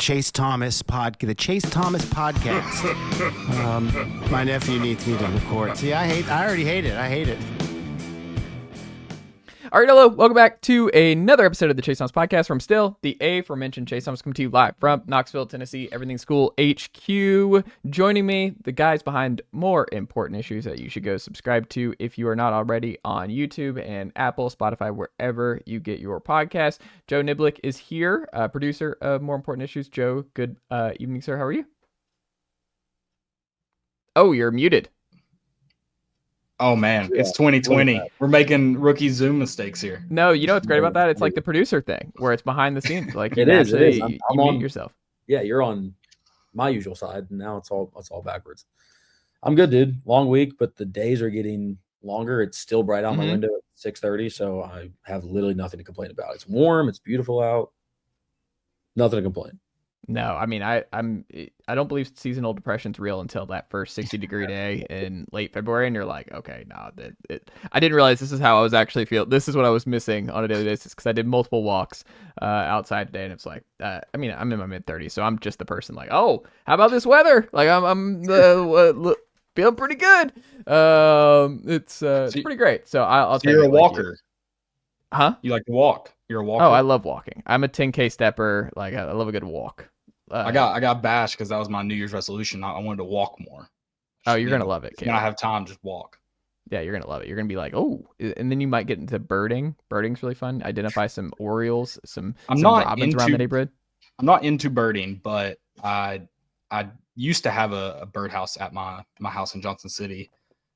Chase Thomas podcast. My nephew needs me to record. See, I already hate it. I hate it. All right, hello. Welcome back to another episode of the Chase Thomas Podcast from still the aforementioned Chase Thomas, coming to you live from Knoxville, Tennessee, Everything School HQ. Joining me, the guys behind more important issues that you should go subscribe to if you are not already on YouTube and Apple, Spotify, wherever you get your podcast. Joe Niblick is here, producer of More Important Issues. Joe, good evening, sir. How are you? Oh, you're muted. Oh, man, it's 2020. We're making rookie Zoom mistakes here. No, you know what's great about that? It's like the producer thing, where it's behind the scenes. Like you it is. you I'm mute on yourself. Yeah, you're on my usual side, and now it's all backwards. I'm good, dude. Long week, but the days are getting longer. It's still bright out my window at 6:30, so I have literally nothing to complain about. It's warm. It's beautiful out. Nothing to complain. No, I mean, I don't believe seasonal depression's real until that first 60-degree day in late February, and you're like, okay, no, I didn't realize this is how I was actually feeling. This is what I was missing on a daily basis, because I did multiple walks outside today, and it's like, I mean, I'm in my mid-30s, so I'm just the person like, oh, how about this weather? Like, I'm feeling pretty good. It's pretty great. So I'll so you're a walker. Huh? You like to walk. You're a walker. Oh, I love walking. I'm a 10K stepper. Like, I love a good walk. I got bashed because that was my New Year's resolution. I wanted to walk more. Oh, you're going to love it, Caleb. When I have time, just walk. Yeah, you're going to love it. You're going to be like, oh, and then you might get into birding. Birding's really fun. Identify some orioles, some robins around the neighborhood. I'm not into birding, but I used to have a birdhouse at my house in Johnson City.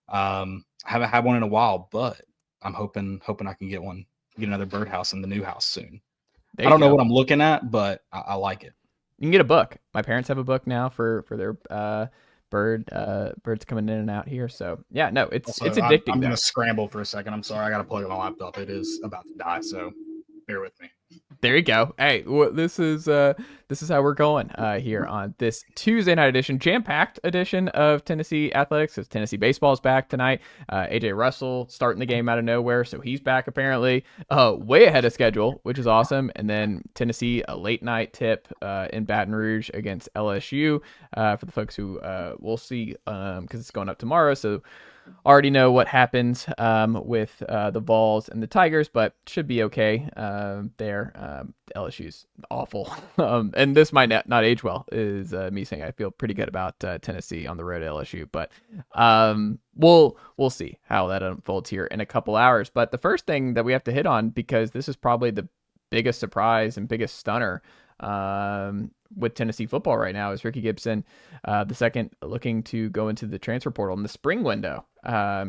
I haven't had one in a while, but I'm hoping I can get another birdhouse in the new house soon. I don't know what I'm looking at, but I like it. You can get a book. My parents have a book now for their birds coming in and out here. So yeah, no, it's addicting. I'm gonna scramble for a second. I'm sorry, I gotta plug in my laptop. It is about to die, so bear with me. There you go. Hey, this is how we're going here on this Tuesday night edition, jam-packed edition of Tennessee Athletics. Because Tennessee baseball is back tonight. AJ Russell starting the game out of nowhere, so he's back apparently, way ahead of schedule, which is awesome. And then Tennessee, a late night tip in Baton Rouge against LSU for the folks who we'll see because it's going up tomorrow. So already know what happens with the Vols and the Tigers, but should be okay there. LSU's awful. And this might not age well, is me saying I feel pretty good about Tennessee on the road at LSU. But we'll see how that unfolds here in a couple hours. But the first thing that we have to hit on, because this is probably the biggest surprise and biggest stunner with Tennessee football right now, is Rickey Gibson II looking to go into the transfer portal in the spring window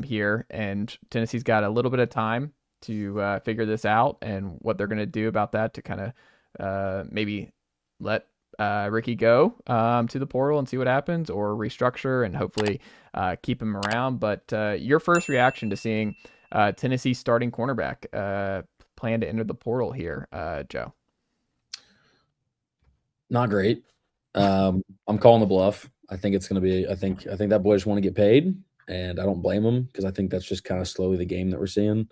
here, and Tennessee's got a little bit of time to figure this out and what they're going to do about that to kind of maybe let Rickey go to the portal and see what happens, or restructure and hopefully keep him around. But your first reaction to seeing Tennessee starting cornerback plan to enter the portal here, Joe? Not great. I'm calling the bluff. I think it's going to be. I think that boy just want to get paid, and I don't blame him, because I think that's just kind of slowly the game that we're seeing.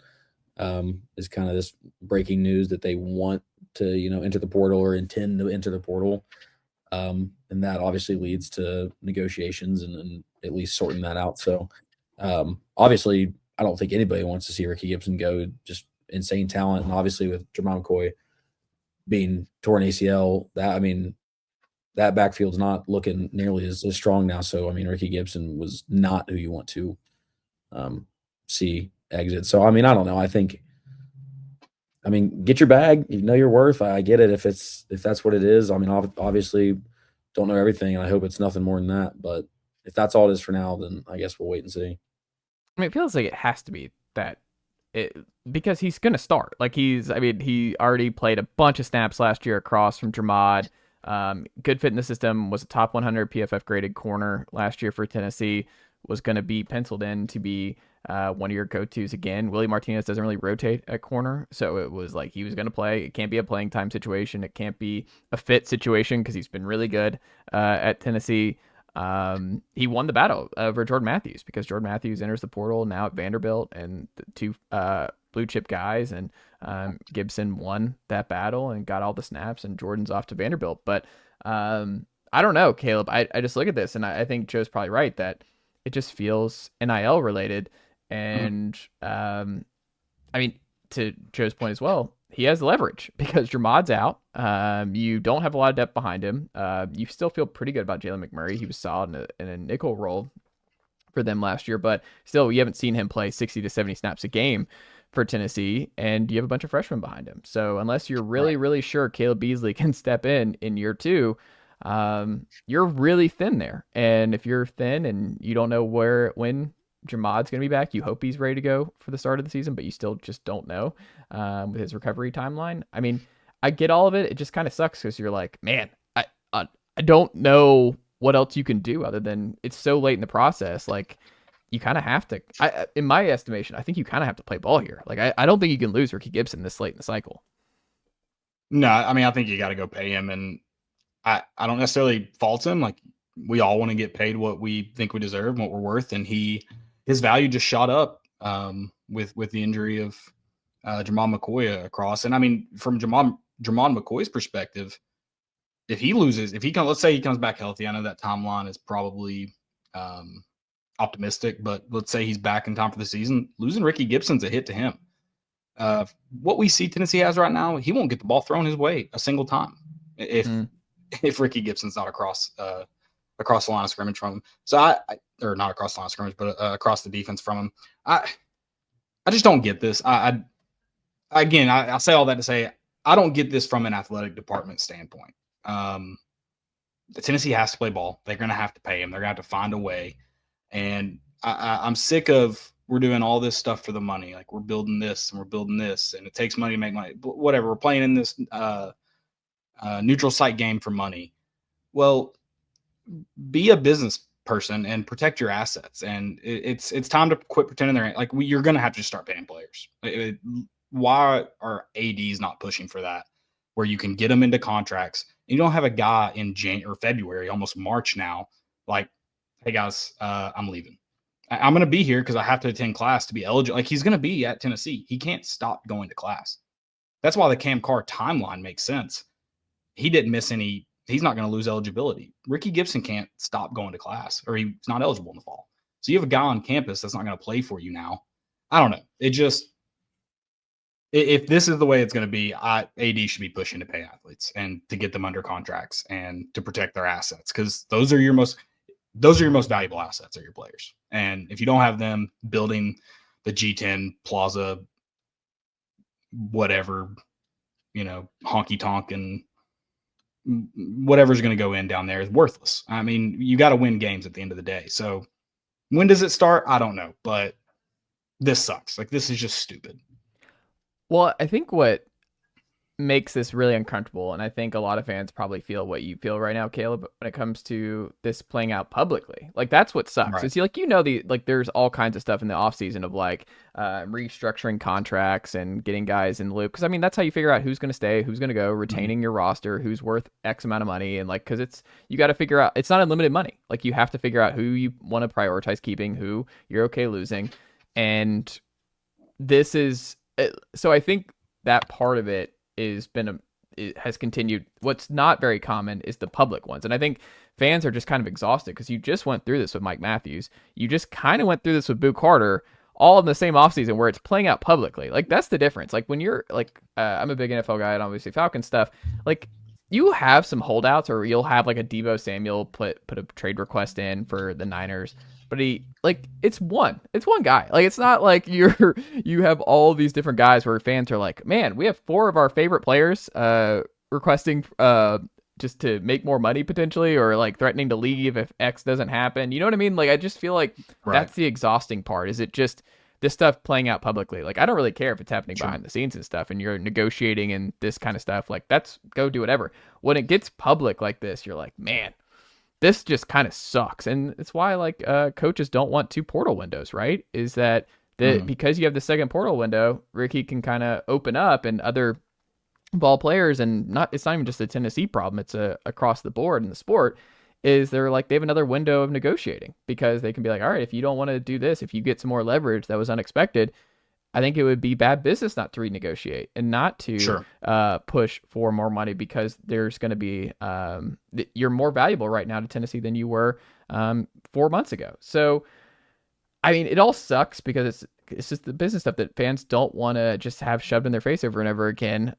Is kind of this breaking news that they want to enter the portal or intend to enter the portal, and that obviously leads to negotiations and at least sorting that out. So obviously, I don't think anybody wants to see Rickey Gibson go. Just insane talent, and obviously with Jermon McCoy being torn ACL, that backfield's not looking nearly as strong now. So, Rickey Gibson was not who you want to see exit. So, I don't know. Get your bag. You know your worth. I get it if that's what it is. Obviously don't know everything, and I hope it's nothing more than that. But if that's all it is for now, then I guess we'll wait and see. It feels like it has to be that. Because he's going to start. Like he already played a bunch of snaps last year across from Jermod. Good fit in the system, was a top 100 PFF graded corner last year for Tennessee, was going to be penciled in to be one of your go-tos again. Willie Martinez doesn't really rotate at corner, so it was like he was going to play. It can't be a playing time situation. It can't be a fit situation, because he's been really good at Tennessee. He won the battle over Jordan Matthews, because Jordan Matthews enters the portal now at Vanderbilt, and the two blue chip guys, and Gibson won that battle and got all the snaps, and Jordan's off to Vanderbilt. But I don't know, Caleb. I just look at this and I think Joe's probably right that it just feels NIL related. And I mean, to Joe's point as well, he has leverage because Jermad's out. You don't have a lot of depth behind him. You still feel pretty good about Jalen McMurray. He was solid in a nickel role for them last year, but still, you haven't seen him play 60 to 70 snaps a game for Tennessee, and you have a bunch of freshmen behind him. So unless you're really, really sure Caleb Beasley can step in year two, you're really thin there. And if you're thin and you don't know when Jermad's going to be back, you hope he's ready to go for the start of the season, but you still just don't know with his recovery timeline. I mean, I get all of it. It just kind of sucks because you're like, man, I don't know what else you can do other than it's so late in the process. Like, you kind of have to, in my estimation, I think you kind of have to play ball here. Like, I don't think you can lose Rickey Gibson this late in the cycle. No, I mean, I think you got to go pay him. And I don't necessarily fault him. Like, we all want to get paid what we think we deserve and what we're worth. And his value just shot up with the injury of Jamal McCoy across. And I mean, from Jamal McCoy's perspective, let's say he comes back healthy. I know that timeline is probably optimistic, but let's say he's back in time for the season. Losing Rickey Gibson's a hit to him. What we see Tennessee has right now, he won't get the ball thrown his way a single time if Rickey Gibson's not across the line of scrimmage from him. So or not across the line of scrimmage, but across the defense from him. I just don't get this. I'll say all that to say I don't get this from an athletic department standpoint. Tennessee has to play ball. They're going to have to pay him. They're going to have to find a way. And I'm sick of we're doing all this stuff for the money. Like, we're building this and we're building this, and it takes money to make money. But whatever. We're playing in this neutral site game for money. Well, be a business person and protect your assets. And it's time to quit pretending you're going to have to just start paying players. Why are ADs not pushing for that, where you can get them into contracts? And you don't have a guy in January or February, almost March now, like, hey guys, I'm leaving. I'm going to be here because I have to attend class to be eligible. Like, he's going to be at Tennessee. He can't stop going to class. That's why the Cam Carr timeline makes sense. He didn't miss any. He's not going to lose eligibility. Rickey Gibson can't stop going to class, or he's not eligible in the fall. So you have a guy on campus that's not going to play for you now. I don't know. If this is the way it's going to be, AD should be pushing to pay athletes and to get them under contracts and to protect their assets, because those are your most valuable assets, are your players. And if you don't have them building the G10 Plaza, whatever, honky tonk and whatever's going to go in down there is worthless. I mean, you got to win games at the end of the day. So when does it start? I don't know, but this sucks. Like, this is just stupid. Well, I think what makes this really uncomfortable, and I think a lot of fans probably feel what you feel right now, Caleb, when it comes to this playing out publicly. Like, that's what sucks. Right. It's there's all kinds of stuff in the offseason of restructuring contracts and getting guys in the loop. Because I mean, that's how you figure out who's going to stay, who's going to go, retaining your roster, who's worth X amount of money. And because you got to figure out, it's not unlimited money. Like, you have to figure out who you want to prioritize keeping, who you're okay losing. And this is, so I think that part of it it has continued. What's not very common is the public ones. And I think fans are just kind of exhausted because you just went through this with Mike Matthews. You just kind of went through this with Boo Carter, all in the same offseason where it's playing out publicly. Like, that's the difference. Like, when you're I'm a big NFL guy and obviously Falcons stuff, like, you have some holdouts, or you'll have a Deebo Samuel put a trade request in for the Niners. But it's one guy. Like, it's not like you have all these different guys where fans are like, man, we have 4 of our favorite players requesting just to make more money potentially, or threatening to leave if X doesn't happen. You know what I mean? Like, I just feel like That's the exhausting part. Is it just this stuff playing out publicly? Like, I don't really care if it's happening behind the scenes and stuff, and you're negotiating and this kind of stuff. Like, go do whatever. When it gets public like this, you're like, man, this just kind of sucks. And it's why coaches don't want 2 portal windows, right? Is that because you have the second portal window, Rickey can kind of open up, and other ball players, and it's not even just a Tennessee problem, it's across the board in the sport, is they have another window of negotiating, because they can be like, all right, if you don't want to do this, if you get some more leverage that was unexpected, I think it would be bad business not to renegotiate and not to Sure. push for more money, because there's going to be you're more valuable right now to Tennessee than you were 4 months ago. So, I mean, it all sucks because it's just the business stuff that fans don't want to just have shoved in their face over and over again,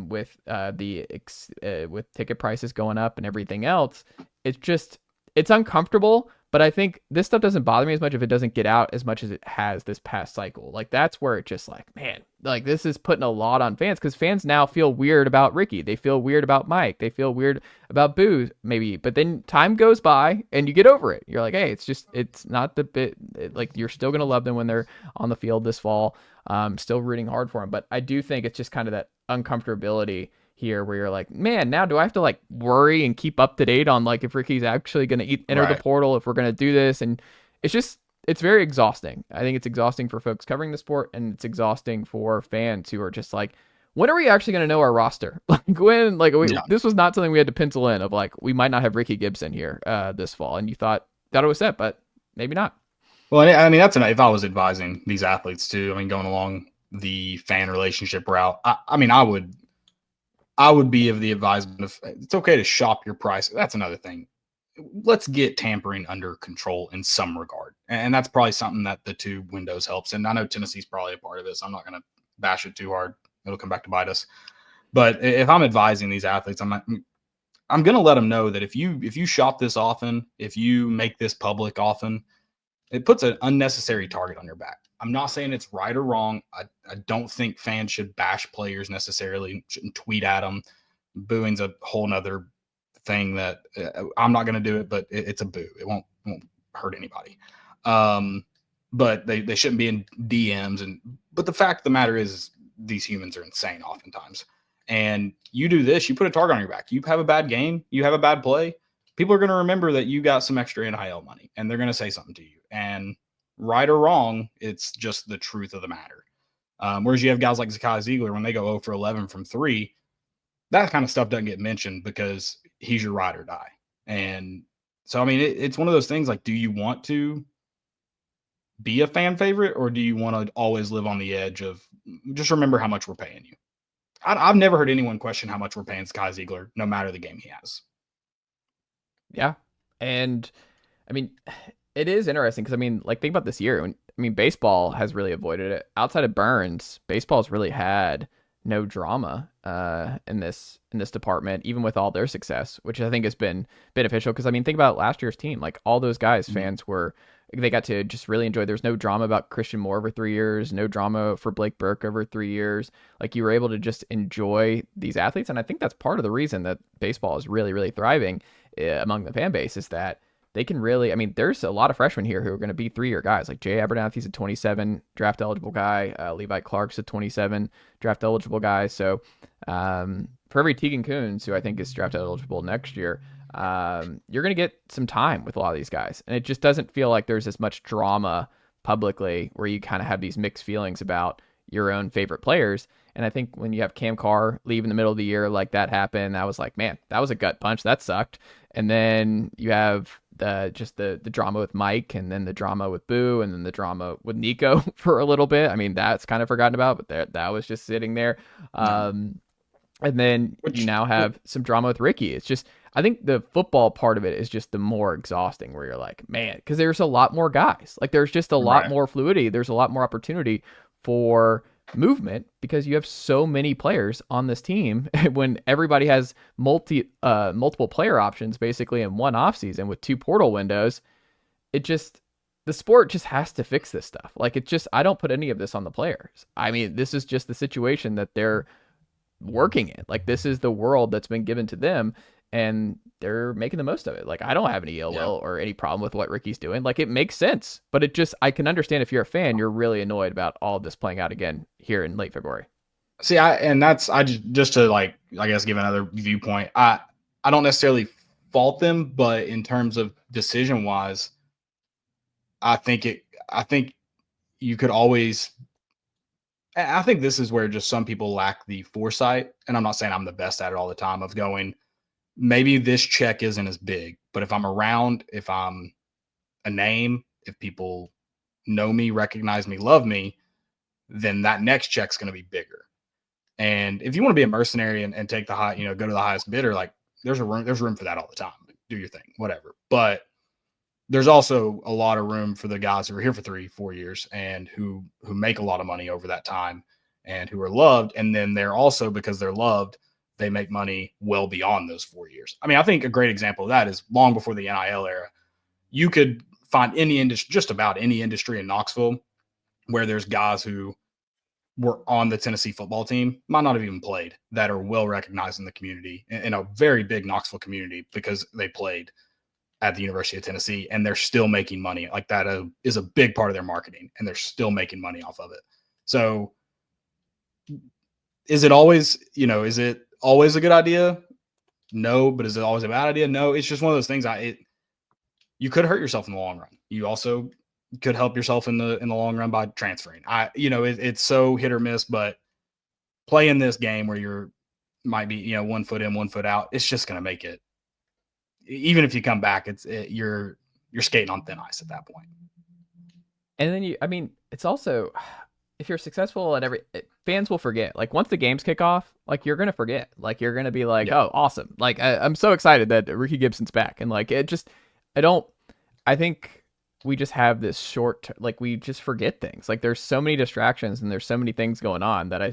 with with ticket prices going up and everything else. It's uncomfortable. But I think this stuff doesn't bother me as much if it doesn't get out as much as it has this past cycle. Like, that's where it just like, man, like, this is putting a lot on fans, because fans now feel weird about Rickey. They feel weird about Mike. They feel weird about Boo, maybe. But then time goes by and you get over it. You're like, hey, it's not the bit, like, you're still going to love them when they're on the field this fall. Still rooting hard for them. But I do think it's just kind of that uncomfortability here where you're like, man, now do I have to like worry and keep up to date on like if Rickey's actually going to enter the portal, if we're going to do this? And it's very exhausting. I think it's exhausting for folks covering the sport, and it's exhausting for fans who are just like, when are we actually going to know our roster? Like, when, like, this was not something we had to pencil in of like, we might not have Rickey Gibson here this fall. And you thought it was set, but maybe not. Well, I mean, if I was advising these athletes too, I mean, going along the fan relationship route, I mean, I would be of the advisement of, it's okay to shop your price. That's another thing. Let's get tampering under control in some regard. And that's probably something that the two windows helps. And I know Tennessee's probably a part of this. I'm not going to bash it too hard. It'll come back to bite us. But if I'm advising these athletes, I'm going to let them know that if you shop this often, if you make this public often, it puts an unnecessary target on your back. I'm not saying it's right or wrong. I don't think fans should bash players necessarily, shouldn't tweet at them. Booing's a whole nother thing that I'm not going to do it, but it's a boo. It won't hurt anybody. But they shouldn't be in DMs. But the fact of the matter is these humans are insane oftentimes. And you do this, you put a target on your back. You have a bad game, you have a bad play, people are going to remember that you got some extra NIL money, and they're going to say something to you. And right or wrong, it's just the truth of the matter. Whereas you have guys like Zakai Ziegler, when they go 0 for 11 from 3, that kind of stuff doesn't get mentioned because he's your ride or die. And so, I mean, it's one of those things like, do you want to be a fan favorite, or do you want to always live on the edge of just remember how much we're paying you? I've never heard anyone question how much we're paying Zakai Ziegler, no matter the game he has. Yeah. And I mean, it is interesting because, I mean, like, think about this year. Baseball has really avoided it. Outside of Burns, baseball's really had no drama in this department, even with all their success, which I think has been beneficial. Because, I mean, think about last year's team. Like, all those guys, fans they got to just really enjoy. There's no drama about Christian Moore over 3 years, no drama for Blake Burke over 3 years. Like, you were able to just enjoy these athletes. And I think that's part of the reason that baseball is really, really thriving among the fan base, is that they can really, I mean, there's a lot of freshmen here who are going to be 3-year guys. Like Jay Abernathy's a 27 draft eligible guy. Levi Clark's a 27 draft eligible guy. So for every Tegan Coons, who I think is draft eligible next year, you're going to get some time with a lot of these guys. And it just doesn't feel like there's as much drama publicly where you kind of have these mixed feelings about your own favorite players. And I think when you have Cam Carr leave in the middle of the year, like that happened, I was like, man, that was a gut punch. That sucked. And then you have the drama with Mike, and then the drama with Boo, and then the drama with Nico for a little bit. I mean, that's kind of forgotten about, but that was just sitting there. And then you now have some drama with Rickey. It's just, I think the football part of it is just the more exhausting, where you're like, man, because there's a lot more guys. Like, there's just a lot more fluidity. There's a lot more opportunity for movement because you have so many players on this team. When everybody has multiple player options basically in one offseason with 2 portal windows, the sport just has to fix this stuff. Like, I don't put any of this on the players. I mean, this is just the situation that they're working in. Like, this is the world that's been given to them, and they're making the most of it. Like, I don't have any ill will or any problem with what Rickey's doing. Like, it makes sense, but I can understand if you're a fan, you're really annoyed about all of this playing out again here in late February. See, just to, like, I guess, give another viewpoint. I don't necessarily fault them, but in terms of decision wise, I think you could always, I think this is where just some people lack the foresight. And I'm not saying I'm the best at it all the time, of going, maybe this check isn't as big, but if I'm around, if I'm a name, if people know me, recognize me, love me, then that next check's going to be bigger. And if you want to be a mercenary and take the high, go to the highest bidder, like there's room for that all the time. Do your thing, whatever. But there's also a lot of room for the guys who are here for 3-4 years and who make a lot of money over that time and who are loved. And then they're also, because they're loved, they make money well beyond those 4 years. I mean, I think a great example of that is long before the NIL era, you could find any industry, just about any industry in Knoxville, where there's guys who were on the Tennessee football team, might not have even played, that are well recognized in the community, in a very big Knoxville community, because they played at the University of Tennessee, and they're still making money. Like that is a big part of their marketing, and they're still making money off of it. So is it always a good idea? No. But is it always a bad idea? No. It's just one of those things. You could hurt yourself in the long run. You also could help yourself in the long run by transferring. It's so hit or miss, but playing this game where you're might be, 1 foot in, 1 foot out, it's just going to make it, even if you come back, you're skating on thin ice at that point. And then it's also, if you're successful at fans will forget. Like once the games kick off, like you're going to forget. Like you're going to be like, oh, awesome. Like I'm so excited that Rickey Gibson's back. And like, I think we just have this we just forget things. Like there's so many distractions and there's so many things going on that I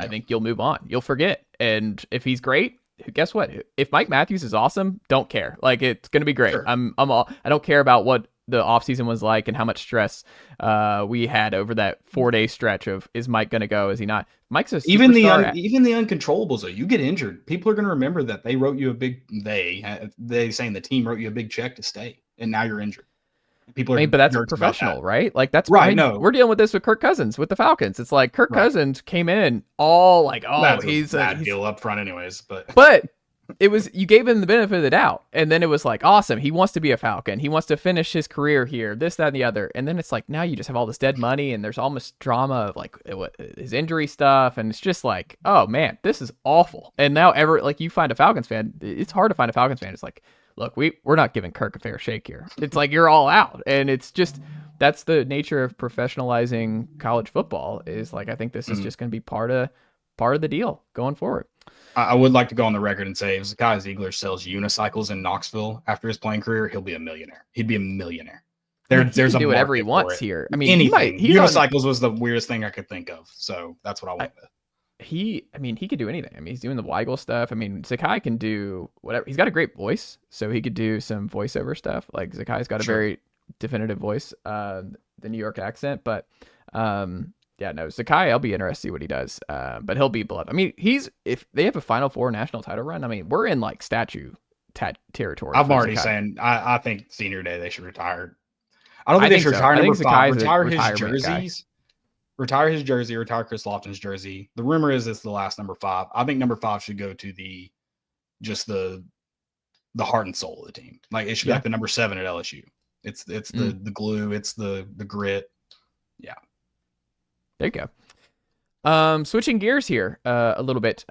think you'll move on. You'll forget. And if he's great, guess what? If Mike Matthews is awesome, don't care. Like it's going to be great. Sure. I don't care about what the offseason was like and how much stress we had over that 4-day stretch of, is Mike going to go? Is he not? Mike's a even the uncontrollables though. You get injured, people are going to remember that they wrote you a big, they saying the team wrote you a big check to stay, and now you're injured. People are, but that's professional, right? Like that's right. No, we're dealing with this with Kirk Cousins with the Falcons. It's like Kirk Cousins came in all like, he's a bad deal up front, anyways. But it was, you gave him the benefit of the doubt, and then it was like, awesome, he wants to be a Falcon, he wants to finish his career here, this, that, and the other. And then it's like, now you just have all this dead money, and there's almost drama of like his injury stuff, and it's just like, oh man, this is awful. And now you find a Falcons fan, it's hard to find a Falcons fan. It's like, look, we're not giving Kirk a fair shake here. It's like you're all out, and it's just, that's the nature of professionalizing college football. Is like, I think this is just going to be part of the deal going forward. I would like to go on the record and say, if Zakai Ziegler sells unicycles in Knoxville after his playing career, he'll be a millionaire. He'd be a millionaire. There's he can do whatever he wants here. I mean, anything. Unicycles was the weirdest thing I could think of, so that's what I went with. He could do anything. I mean, he's doing the Weigel stuff. I mean, Zakai can do whatever. He's got a great voice, so he could do some voiceover stuff. Like Zakai's got a very definitive voice, the New York accent. But Zakai, I'll be interested to see what he does. But he'll be beloved. I mean, if they have a Final Four national title run, I mean, we're in like statue territory. I'm already saying, I think senior day they should retire. I don't think they should retire number 5. Retire his jerseys. Retire his jersey, retire Chris Lofton's jersey. The rumor is it's the last number 5. I think number 5 should go to the heart and soul of the team. Like it should be like the number 7 at LSU. It's the glue, it's the grit. Yeah. There you go. Switching gears here a little bit.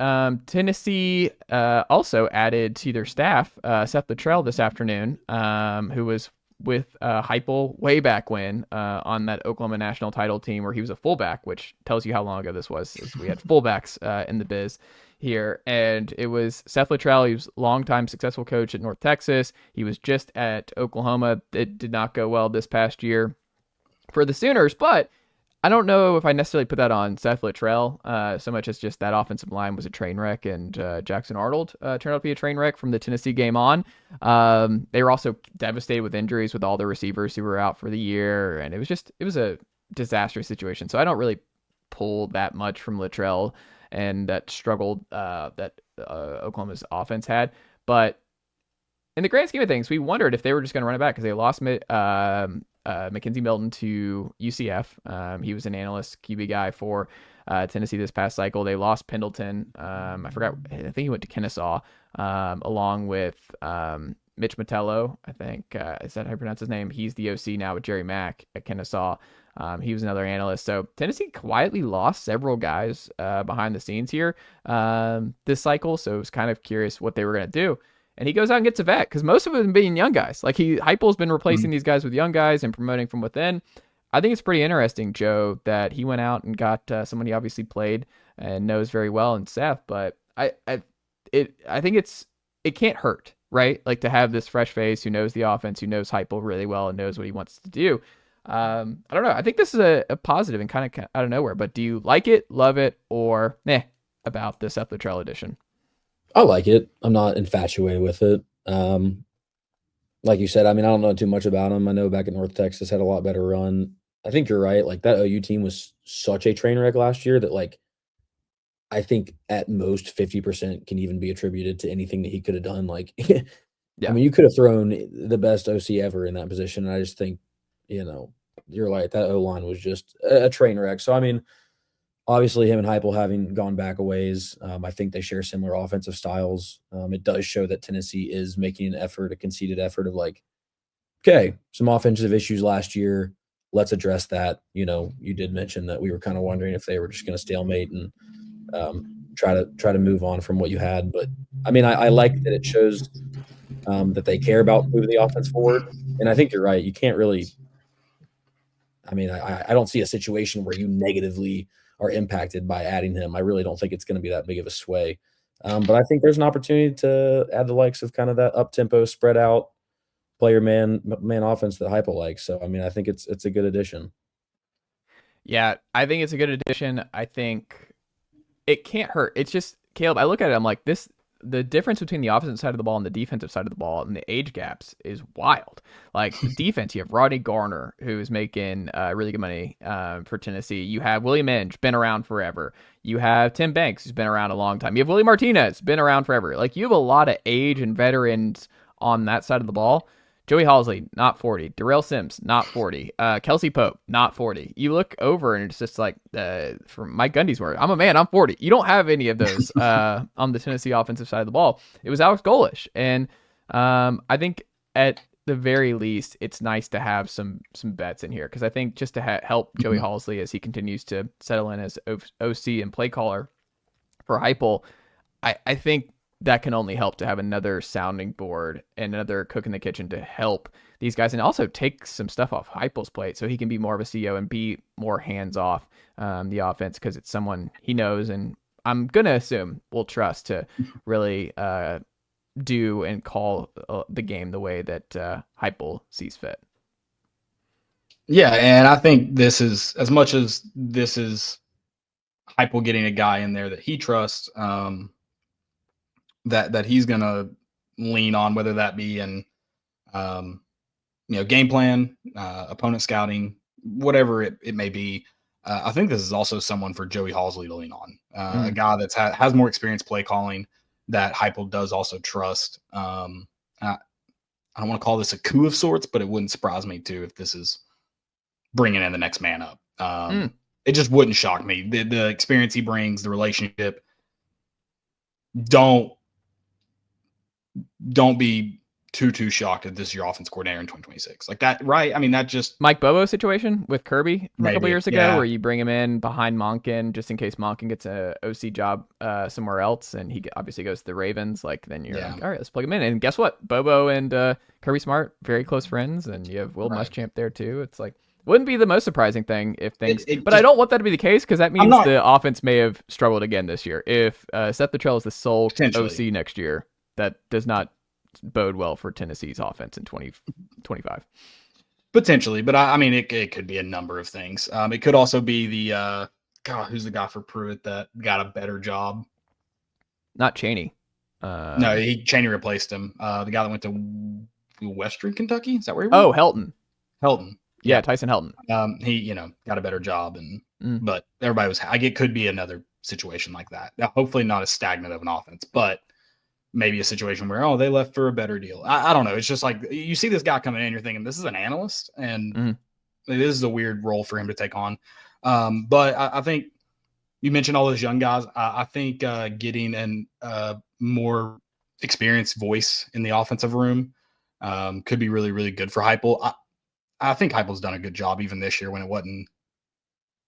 Tennessee also added to their staff Seth Littrell this afternoon, who was with Heupel way back when on that Oklahoma national title team where he was a fullback, which tells you how long ago this was. We had fullbacks in the biz here, and it was Seth Littrell. He was a longtime successful coach at North Texas. He was just at Oklahoma. It did not go well this past year for the Sooners, but I don't know if I necessarily put that on Seth Littrell so much as just that offensive line was a train wreck, and Jackson Arnold turned out to be a train wreck from the Tennessee game on. They were also devastated with injuries with all the receivers who were out for the year, and it was a disastrous situation. So I don't really pull that much from Littrell and that struggled that Oklahoma's offense had. But in the grand scheme of things, we wondered if they were just going to run it back because they lost Mackenzie Milton to UCF. He was an analyst QB guy for Tennessee this past cycle. They lost Pendleton. I forgot. I think he went to Kennesaw along with Mitch Metello. I think is that how you pronounce his name? He's the OC now with Jerry Mack at Kennesaw. He was another analyst. So Tennessee quietly lost several guys behind the scenes here this cycle. So I was kind of curious what they were going to do. And he goes out and gets a vet because most of them being young guys. Like Heupel's been replacing these guys with young guys and promoting from within. I think it's pretty interesting, Joe, that he went out and got someone he obviously played and knows very well in Seth. But I think it can't hurt, right? Like to have this fresh face who knows the offense, who knows Heupel really well, and knows what he wants to do. I don't know. I think this is a positive and kind of out of nowhere. But do you like it, love it, or about the Seth Littrell edition? I like it. I'm not infatuated with it. Like you said, I mean, I don't know too much about him. I know back in North Texas had a lot better run. I think you're right. Like that OU team was such a train wreck last year that like I think at most 50% can even be attributed to anything that he could have done. Like, Yeah. I mean, you could have thrown the best OC ever in that position. And I just think, you're right. That O line was just a train wreck. So I mean, obviously, him and Heupel having gone back a ways, I think they share similar offensive styles. It does show that Tennessee is making an effort, a conceited effort of like, okay, some offensive issues last year. Let's address that. You did mention that we were kind of wondering if they were just going to stalemate and try to move on from what you had. But I mean, I like that it shows that they care about moving the offense forward. And I think you're right. You can't really. I mean, I don't see a situation where you negatively are impacted by adding him. I really don't think it's going to be that big of a sway. But I think there's an opportunity to add the likes of kind of that up-tempo, spread out player man offense that Heupel likes. So, I mean, I think it's a good addition. Yeah, I think it's a good addition. I think it can't hurt. It's just, Caleb, I look at it, I'm like, the difference between the offensive side of the ball and the defensive side of the ball and the age gaps is wild. Like the defense, you have Rodney Garner, who's making really good money for Tennessee. You have William Inge, been around forever. You have Tim Banks, who's been around a long time. You have Willie Martinez, been around forever. Like you have a lot of age and veterans on that side of the ball. Joey Halsley, not 40. Darrell Sims, not 40. Kelsey Pope, not 40. You look over and it's just like, from Mike Gundy's word, I'm a man, I'm 40. You don't have any of those on the Tennessee offensive side of the ball. It was Alex Golish. And I think at the very least, it's nice to have some bets in here because I think just to help Joey Halsley as he continues to settle in as OC and play caller for Heupel, I think that can only help to have another sounding board and another cook in the kitchen to help these guys and also take some stuff off Heupel's plate so he can be more of a CEO and be more hands off the offense because it's someone he knows and I'm going to assume will trust to really do and call the game the way that Heupel sees fit. Yeah, and I think this is, as much as this is Heupel getting a guy in there that he trusts, that he's going to lean on, whether that be in, game plan, opponent scouting, whatever it may be. I think this is also someone for Joey Halsley to lean on, a guy that has more experience play calling that Heupel does also trust. I don't want to call this a coup of sorts, but it wouldn't surprise me too if this is bringing in the next man up. It just wouldn't shock me. The experience he brings, the relationship. Don't be too shocked if this is your offense coordinator in 2026. Like that, right? I mean, that just Mike Bobo situation with Kirby a couple years ago, yeah. where you bring him in behind Monken just in case Monken gets a OC job somewhere else, and he obviously goes to the Ravens. Like then you're like, all right, let's plug him in. And guess what? Bobo and Kirby Smart, very close friends, and you have Will Muschamp there too. It's like wouldn't be the most surprising thing if things, but I don't want that to be the case because that means the offense may have struggled again this year. If Seth Littrell is the sole OC next year, that does not bode well for Tennessee's offense in 2025. Potentially, but I mean, it could be a number of things. It could also be the who's the guy for Pruitt that got a better job? Not Chaney. No, Chaney replaced him. The guy that went to Western Kentucky. Is that where he went? Oh, Helton. Yeah, Tyson Helton. He got a better job, but everybody was. It could be another situation like that. Now, hopefully not as stagnant of an offense, but maybe a situation where, they left for a better deal. I don't know. It's just like you see this guy coming in, you're thinking this is an analyst, and it is a weird role for him to take on. But I think you mentioned all those young guys. I think getting a more experienced voice in the offensive room could be really, really good for Heupel. I think Heupel's done a good job even this year when it wasn't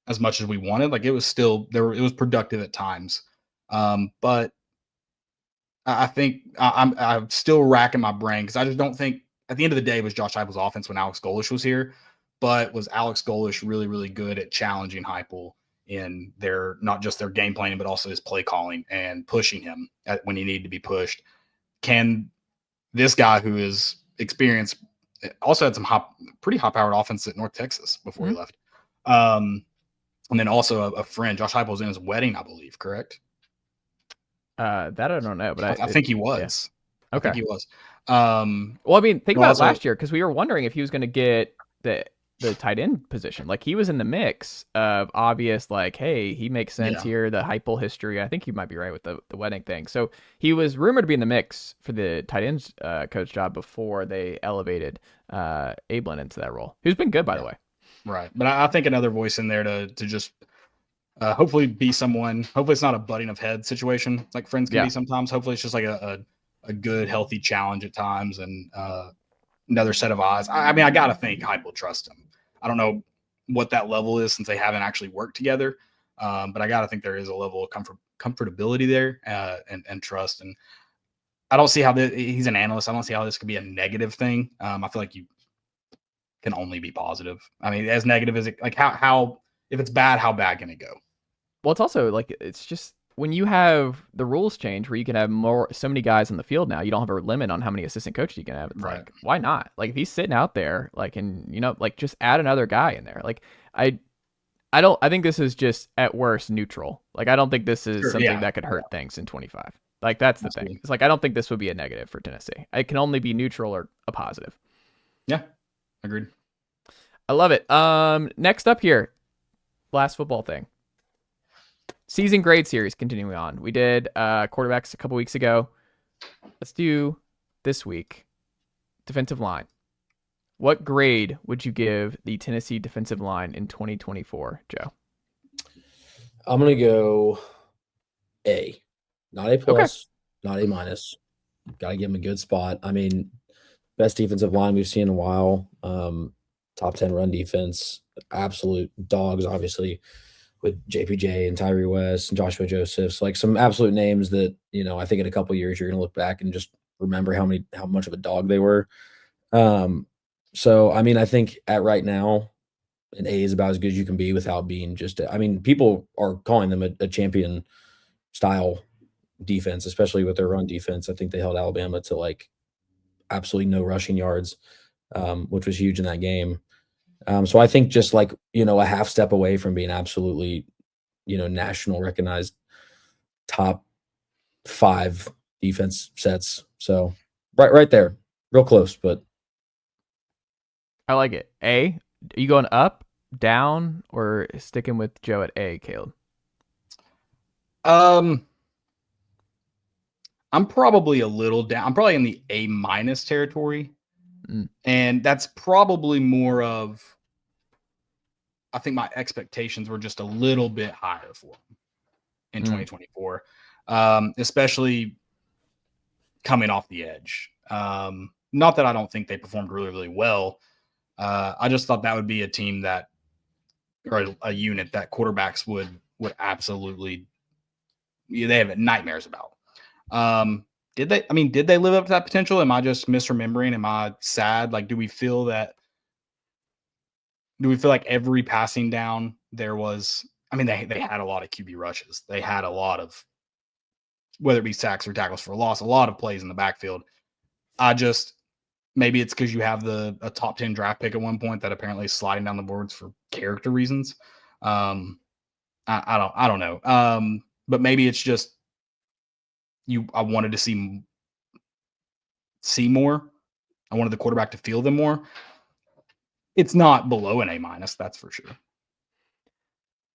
as much as we wanted. Like it was still there. It was productive at times. But I think I'm still racking my brain because I just don't think at the end of the day it was Josh Heupel's offense when Alex Golish was here. but was Alex Golesh really, really good at challenging Heupel in their, not just their game planning, but also his play calling and pushing him when he needed to be pushed? Can this guy who is experienced, also had some pretty high-powered offense at North Texas before he left. And then also a friend, Josh Heupel, was in his wedding, I believe, correct? That I don't know, but I think he was. Yeah. Okay. I think he was. Well, I mean, think about also, last year, because we were wondering if he was going to get the tight end position. Like, he was in the mix of obvious, like, hey, he makes sense here, the Heupel history. I think you might be right with the wedding thing. So he was rumored to be in the mix for the tight ends coach job before they elevated Ablin into that role, who's been good, by the way. Right. But I think another voice in there to just hopefully be someone, hopefully it's not a butting of heads situation like friends can be sometimes. Hopefully it's just like a good, healthy challenge at times and another set of eyes. I mean, I got to think Hype will trust him. I don't know what that level is since they haven't actually worked together, but I got to think there is a level of comfortability there and trust. And I don't see how he's an analyst. I don't see how this could be a negative thing. I feel like you can only be positive. I mean, as negative as it, like how if it's bad, how bad can it go? Well, it's also like, it's just when you have the rules change where you can have so many guys on the field now, you don't have a limit on how many assistant coaches you can have. It's like, why not? Like, if he's sitting out there, like, and like, just add another guy in there. Like, I think this is just at worst neutral. Like, I don't think this is something that could hurt things in 25. Like, that's the thing. It's like, I don't think this would be a negative for Tennessee. It can only be neutral or a positive. Yeah, agreed. I love it. Next up here, last football thing. Season grade series continuing on. We did quarterbacks a couple weeks ago. Let's do this week. Defensive line. What grade would you give the Tennessee defensive line in 2024, Joe? I'm going to go A. Not A plus, not A minus. Got to give them a good spot. I mean, best defensive line we've seen in a while. Top 10 run defense. Absolute dogs, obviously, with JPJ and Tyree West and Joshua Josephs, like some absolute names that, I think in a couple of years you're going to look back and just remember how much of a dog they were. So, I mean, I think at right now, an A is about as good as you can be without being people are calling them a champion style defense, especially with their run defense. I think they held Alabama to like absolutely no rushing yards, which was huge in that game. So I think just like, a half step away from being absolutely, national recognized top 5 defense sets. So right there, real close, but. I like it. A, are you going up, down, or sticking with Joe at A, Caleb? I'm probably a little down. I'm probably in the A minus territory. And that's probably more of, I think my expectations were just a little bit higher for him in 2024, especially coming off the edge. Not that I don't think they performed really, really well. I just thought that would be a team or a unit that quarterbacks would absolutely, they have nightmares about. Did they live up to that potential? Am I just misremembering? Am I sad? Like, do we feel like every passing down there was, they had a lot of QB rushes. They had a lot of, whether it be sacks or tackles for a loss, a lot of plays in the backfield. Maybe it's because you have a top 10 draft pick at one point that apparently is sliding down the boards for character reasons. I don't know. But maybe it's just, I wanted to see more. I wanted the quarterback to feel them more. It's not below an A minus, that's for sure.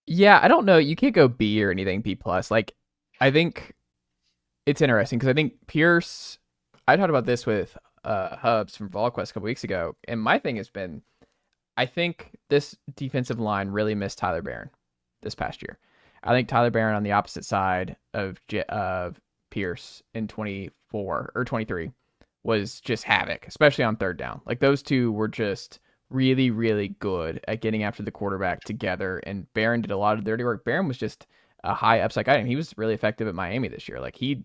Yeah, I don't know. You can't go B or anything, B plus. Like, I think it's interesting because I think Pierce, I talked about this with Hubs from VolQuest a couple weeks ago, and my thing has been, I think this defensive line really missed Tyler Barron this past year. I think Tyler Barron on the opposite side of Pierce in 24 or 23 was just havoc, especially on third down. Like, those two were just really, really good at getting after the quarterback together, and Barron did a lot of dirty work. Barron was just a high upside guy, and he was really effective at Miami this year. Like, he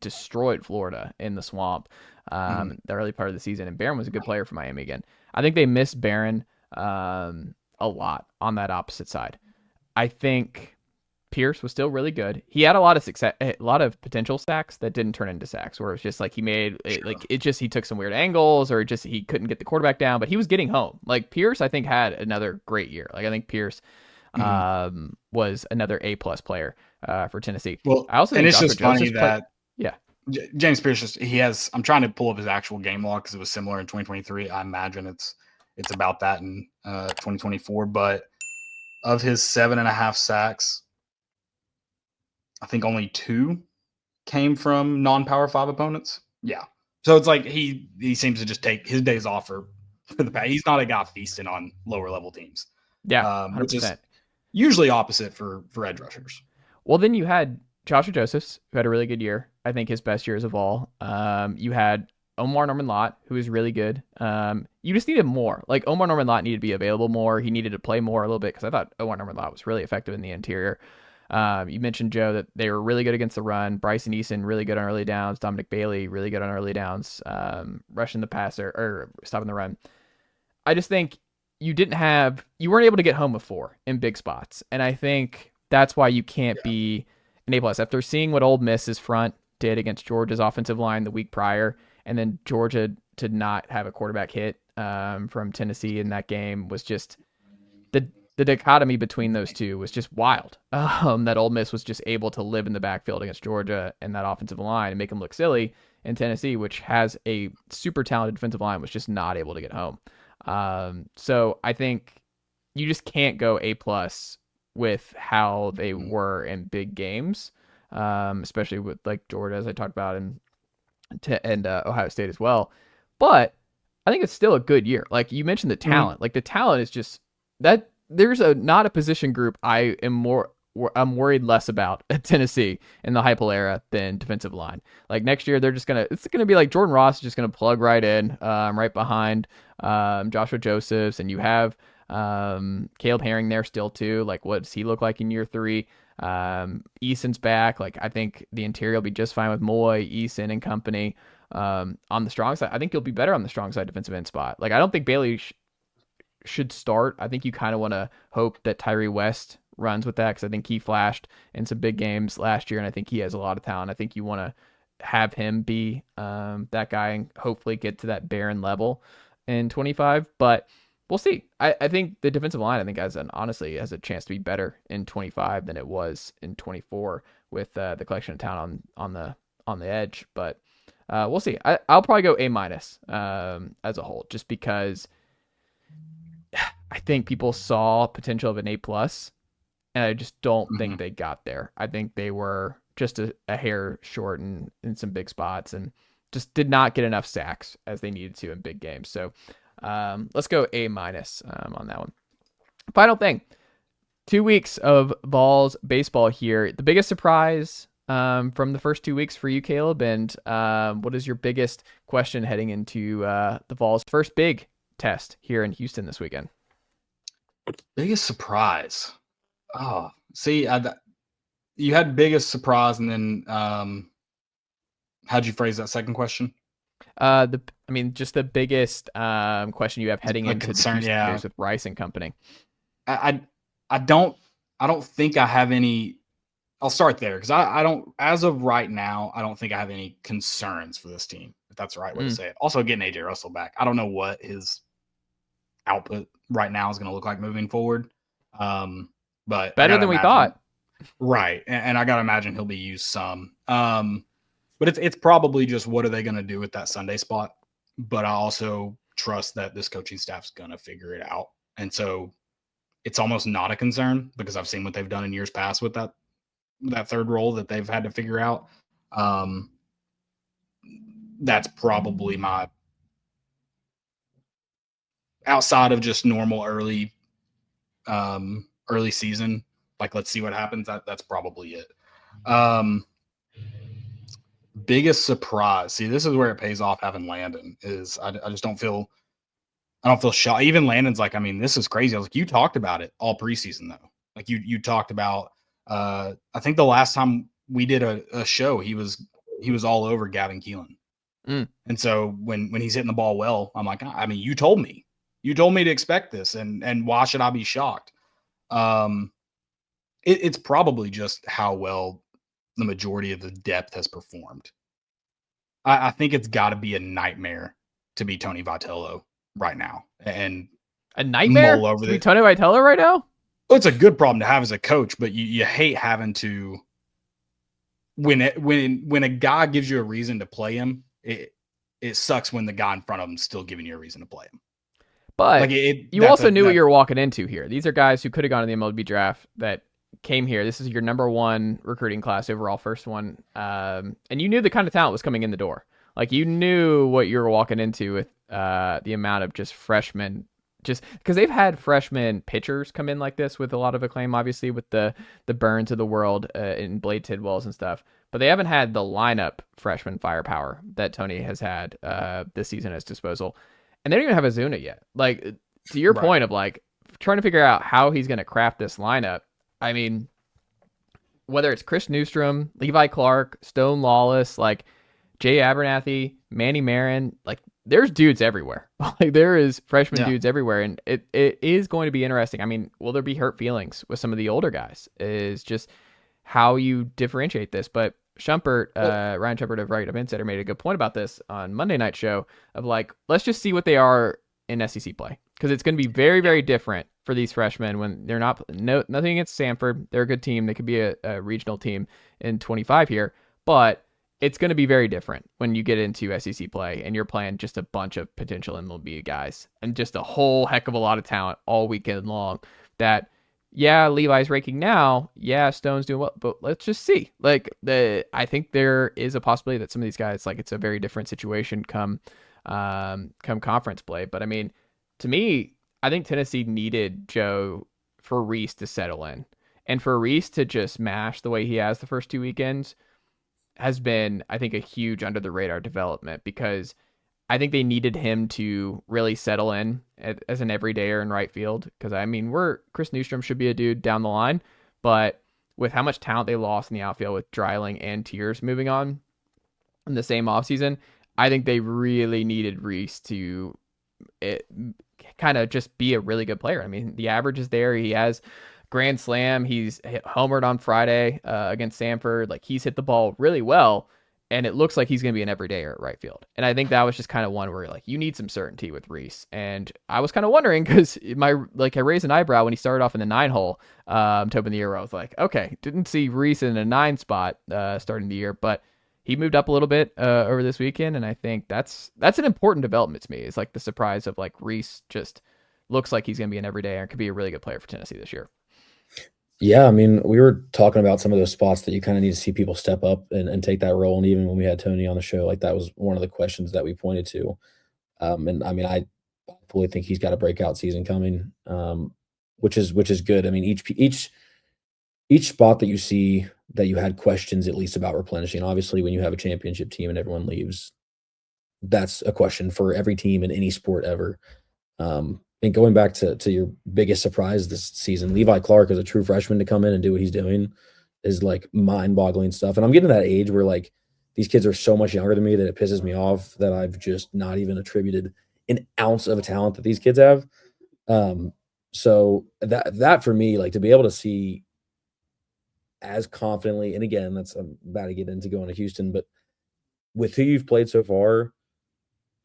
destroyed Florida in the swamp the early part of the season, and Barron was a good player for Miami again. I think they missed Barron a lot on that opposite side. I think Pierce was still really good. He had a lot of success, a lot of potential sacks that didn't turn into sacks, where it was just like he made he took some weird angles, or just he couldn't get the quarterback down, but he was getting home. Like Pierce, I think had another great year. Like I think Pierce was another A+ player for Tennessee. Well, I also think it's Joshua just funny Joseph's that James Pierce he has. I'm trying to pull up his actual game log because it was similar in 2023. I imagine it's about that in 2024. But of his 7.5 sacks, I think only 2 came from non-Power 5 opponents. Yeah, so it's like he seems to just take his days off for the past. He's not a guy feasting on lower level teams. Yeah, 100%. Which is usually opposite for edge rushers. Well, then you had Joshua Josephs, who had a really good year. I think his best years of all. You had Omar Norman-Lott, who was really good. You just needed more. Like Omar Norman-Lott needed to be available more. He needed to play more a little bit because I thought Omar Norman-Lott was really effective in the interior. You mentioned, Joe, that they were really good against the run. Bryson Eason, really good on early downs. Dominic Bailey, really good on early downs, rushing the passer or stopping the run. I just think you weren't able to get home with 4 in big spots. And I think that's why you can't be an A+. After seeing what Ole Miss's front did against Georgia's offensive line the week prior, and then Georgia to not have a quarterback hit from Tennessee in that game was just the dichotomy between those two was just wild. That Ole Miss was just able to live in the backfield against Georgia and that offensive line and make them look silly, and Tennessee, which has a super talented defensive line, was just not able to get home. So I think you just can't go A+ with how they were in big games, especially with like Georgia, as I talked about, and Ohio State as well. But I think it's still a good year. Like you mentioned the talent, like the talent is just that there's not a position group I'm worried less about at Tennessee in the Heupel era than defensive line. Like next year, it's going to be like Jordan Ross is just going to plug right in, right behind Joshua Josephs, and you have Caleb Herring there still too. Like what does he look like in year 3? Eason's back. Like I think the interior will be just fine with Moy, Eason, and company. On the strong side, I think you'll be better on the strong side defensive end spot. Like I don't think Bailey should start. I think you kind of want to hope that Tyree West runs with that, because I think he flashed in some big games last year, and I think he has a lot of talent. I think you want to have him be that guy and hopefully get to that Barron level in 25, but we'll see. I think the defensive line, I think honestly has a chance to be better in 25 than it was in 24 with the collection of talent on the edge, but we'll see. I'll probably go A- as a whole, just because I think people saw potential of an A+, and I just don't think they got there. I think they were just a hair short in some big spots and just did not get enough sacks as they needed to in big games. So let's go A- on that one. Final thing, 2 weeks of Vols baseball here. The biggest surprise from the first 2 weeks for you, Caleb, and what is your biggest question heading into the Vols' first big test here in Houston this weekend? Biggest surprise. Oh, see, you had biggest surprise, and then how'd you phrase that second question? Just the biggest question you have heading into the Houston series with Rice and company. I don't think I have any. I'll start there because I don't, as of right now, I don't think I have any concerns for this team, if that's the right way to say it. Also, getting AJ Russell back, I don't know what his output right now is going to look like moving forward. But better than we thought. Right. And I got to imagine he'll be used some. But it's probably just what are they going to do with that Sunday spot? But I also trust that this coaching staff's going to figure it out. And so it's almost not a concern because I've seen what they've done in years past with that third role that they've had to figure out. That's probably my, outside of just normal early season, like let's see what happens. That's probably it. Biggest surprise. See, this is where it pays off having Landon. Is I just don't feel shocked. Even Landon's like, I mean, this is crazy. I was like, you talked about it all preseason though. Like you talked about. I think the last time we did a show, he was all over Gavin Keelan. And so when he's hitting the ball well, I'm like, I mean, you told me You told me to expect this, and why should I be shocked? It's probably just how well the majority of the depth has performed. I think it's got to be a nightmare to be Tony Vitello right now, and a nightmare mull over to be it. Tony Vitello right now. Well, it's a good problem to have as a coach, but you hate having to when a guy gives you a reason to play him. It sucks when the guy in front of him is still giving you a reason to play him. But you also knew what you were walking into here. These are guys who could have gone to the MLB draft that came here. This is your number one recruiting class overall, first one. And you knew the kind of talent was coming in the door. Like, you knew what you were walking into with the amount of just freshmen, just because they've had freshman pitchers come in like this with a lot of acclaim, obviously, with the Burns of the world and Blade Tidwells and stuff. But they haven't had the lineup freshman firepower that Tony has had this season at his disposal. And they don't even have Azuna yet. Like, to your point of like trying to figure out how he's going to craft this lineup. I mean, whether it's Chris Newstrom, Levi Clark, Stone Lawless, like Jay Abernathy, Manny Marin, like there's dudes everywhere. Like there is freshman dudes everywhere. And it is going to be interesting. I mean, will there be hurt feelings with some of the older guys? Is just how you differentiate this. But Schumpert, Ryan Schumpert of Right of Insider made a good point about this on Monday Night Show of like, let's just see what they are in SEC play. Because it's going to be very, very different for these freshmen when they're not, nothing against Samford. They're a good team. They could be a regional team in 25 here, but it's going to be very different when you get into SEC play and you're playing just a bunch of potential MLB guys and just a whole heck of a lot of talent all weekend long that, yeah, Levi's raking now. Yeah, Stone's doing well, but let's just see. Like I think there is a possibility that some of these guys, like it's a very different situation come conference play. But I mean, to me, I think Tennessee needed Joe for Reese to settle in, and for Reese to just mash the way he has the first two weekends has been, I think, a huge under the radar development because I think they needed him to really settle in as an everydayer in right field. Because I mean, Chris Newstrom should be a dude down the line, but with how much talent they lost in the outfield with Dreiling and Tiers moving on in the same offseason, I think they really needed Reese to kind of just be a really good player. I mean, the average is there. He has grand slam. He's homered on Friday against Samford. Like he's hit the ball really well, and it looks like he's going to be an everydayer at right field. And I think that was just kind of one where like you need some certainty with Reese. And I was kind of wondering because I raised an eyebrow when he started off in the 9-hole to open the year. Where I was like, okay, didn't see Reese in a 9 spot starting the year, but he moved up a little bit over this weekend, and I think that's an important development to me. It's like the surprise of like Reese just looks like he's going to be an everyday and could be a really good player for Tennessee this year. Yeah, I mean, we were talking about some of those spots that you kind of need to see people step up and take that role. And even when we had Tony on the show, like that was one of the questions that we pointed to. And I mean, I fully think he's got a breakout season coming, which is good. I mean, each spot that you see that you had questions at least about replenishing. Obviously, when you have a championship team and everyone leaves, that's a question for every team in any sport ever. And going back to your biggest surprise this season, Levi Clark as a true freshman to come in and do what he's doing is like mind-boggling stuff. And I'm getting to that age where like these kids are so much younger than me that it pisses me off that I've just not even attributed an ounce of a talent that these kids have. So that for me, like to be able to see as confidently, and again, I'm about to get into going to Houston, but with who you've played so far,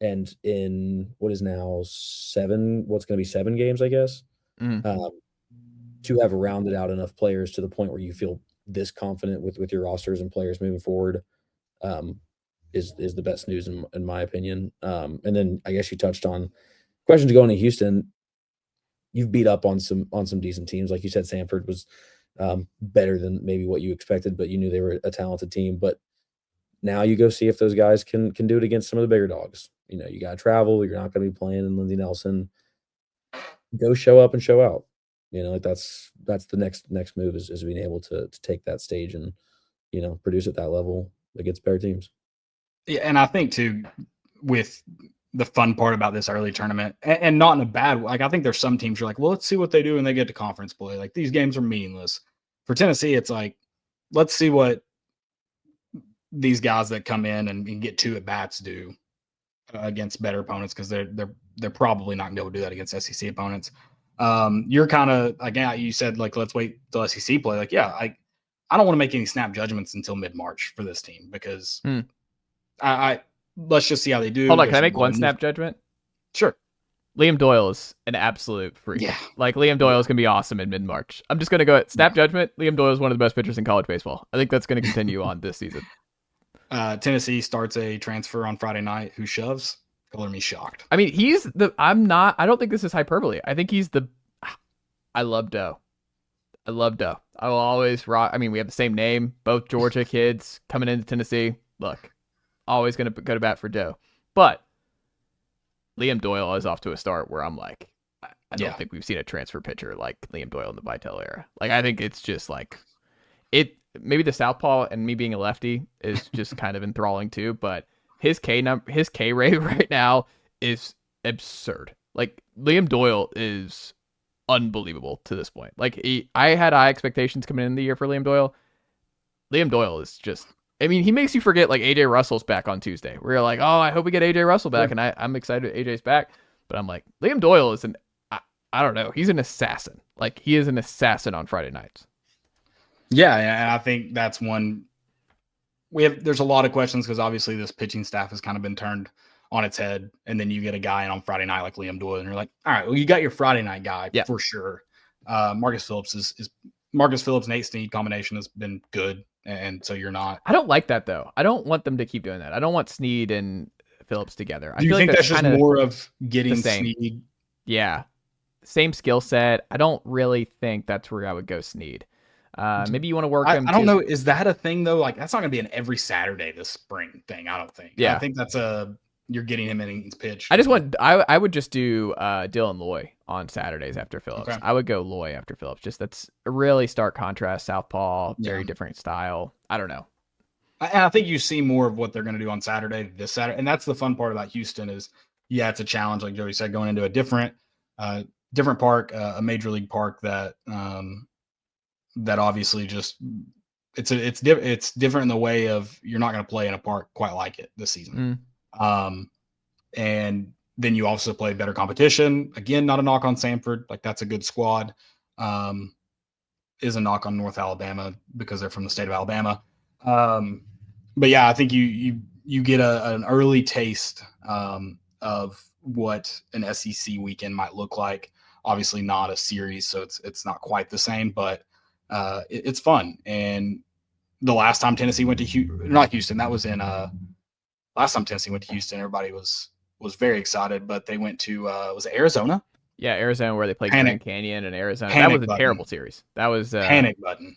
and in what is now what's going to be 7 games, I guess, to have rounded out enough players to the point where you feel this confident with your rosters and players moving forward, is the best news in my opinion. And then I guess you touched on questions going to Houston. You've beat up on some decent teams, like you said. Samford was better than maybe what you expected, but you knew they were a talented team. But now you go see if those guys can do it against some of the bigger dogs. You know, you got to travel. You're not going to be playing in Lindsey Nelson. Go show up and show out. You know, like that's the next move is being able to take that stage and, you know, produce at that level against better teams. Yeah, and I think too, with the fun part about this early tournament, and not in a bad way. Like I think there's some teams you're like, well, let's see what they do when they get to conference play. Like these games are meaningless. For Tennessee, it's like, let's see what these guys that come in and get 2 at-bats do against better opponents because they're probably not gonna be able to do that against SEC opponents. You're kind of again, you said like let's wait till SEC play. Like, yeah, I don't want to make any snap judgments until mid-March for this team because I let's just see how they do. Hold on, can I make one snap judgment? Sure. Liam Doyle is an absolute freak. Yeah. Like, Liam Doyle is going to be awesome in mid-March. I'm just going to go snap judgment. Liam Doyle is one of the best pitchers in college baseball. I think that's going to continue on this season. Tennessee starts a transfer on Friday night who shoves. Color me shocked. I mean, I don't think this is hyperbole. I think I love Doe. I love Doe. I will always rock. I mean, we have the same name, both Georgia kids coming into Tennessee. Look, always going to go to bat for Doe. But Liam Doyle is off to a start where I'm like, I don't think we've seen a transfer pitcher like Liam Doyle in the Vitale era. Like, I think it's just like maybe the southpaw and me being a lefty is just kind of enthralling too, but his K rate right now is absurd. Like, Liam Doyle is unbelievable to this point. Like, I had high expectations coming in the year for Liam Doyle. Liam Doyle is just, I mean, he makes you forget like AJ Russell's back on Tuesday. We're like, oh, I hope we get AJ Russell back, and I'm excited AJ's back. But I'm like, Liam Doyle is I don't know, he's an assassin. Like, he is an assassin on Friday nights. Yeah, and I think that's one there's a lot of questions because obviously this pitching staff has kind of been turned on its head, and then you get a guy in on Friday night like Liam Doyle, and you're like, all right, well, you got your Friday night guy for sure. Marcus Phillips is Marcus Phillips, Nate Snead combination has been good, and so you're not. I don't like that though. I don't want them to keep doing that. I don't want Snead and Phillips together. Do you think that's just more of getting Snead? Yeah, same skill set. I don't really think that's where I would go Snead. Maybe you want to work him. I don't know. Is that a thing though? Like, that's not going to be an every Saturday this spring thing. I don't think. Yeah, I think that's you're getting him in his pitch. I would just do Dylan Loy on Saturdays after Phillips. Okay. I would go Loy after Phillips. Just that's a really stark contrast. Southpaw, very different style. I don't know. I think you see more of what they're going to do on this Saturday, and that's the fun part about Houston is, it's a challenge, like Joey said, going into a different park, a major league park that obviously just it's different in the way of you're not going to play in a park quite like it this season. And then you also play better competition. Again, not a knock on Samford, like that's a good squad. Is a knock on North Alabama because they're from the state of Alabama. But yeah, I think you get an early taste of what an SEC weekend might look like. Obviously not a series, so it's not quite the same, but it's fun. And the last time Tennessee went to not Houston, that was in last time Tennessee went to Houston, everybody was very excited, but they went to was it Arizona? Yeah, Arizona, where they played Grand Canyon and Arizona. That was a terrible series. That was panic button.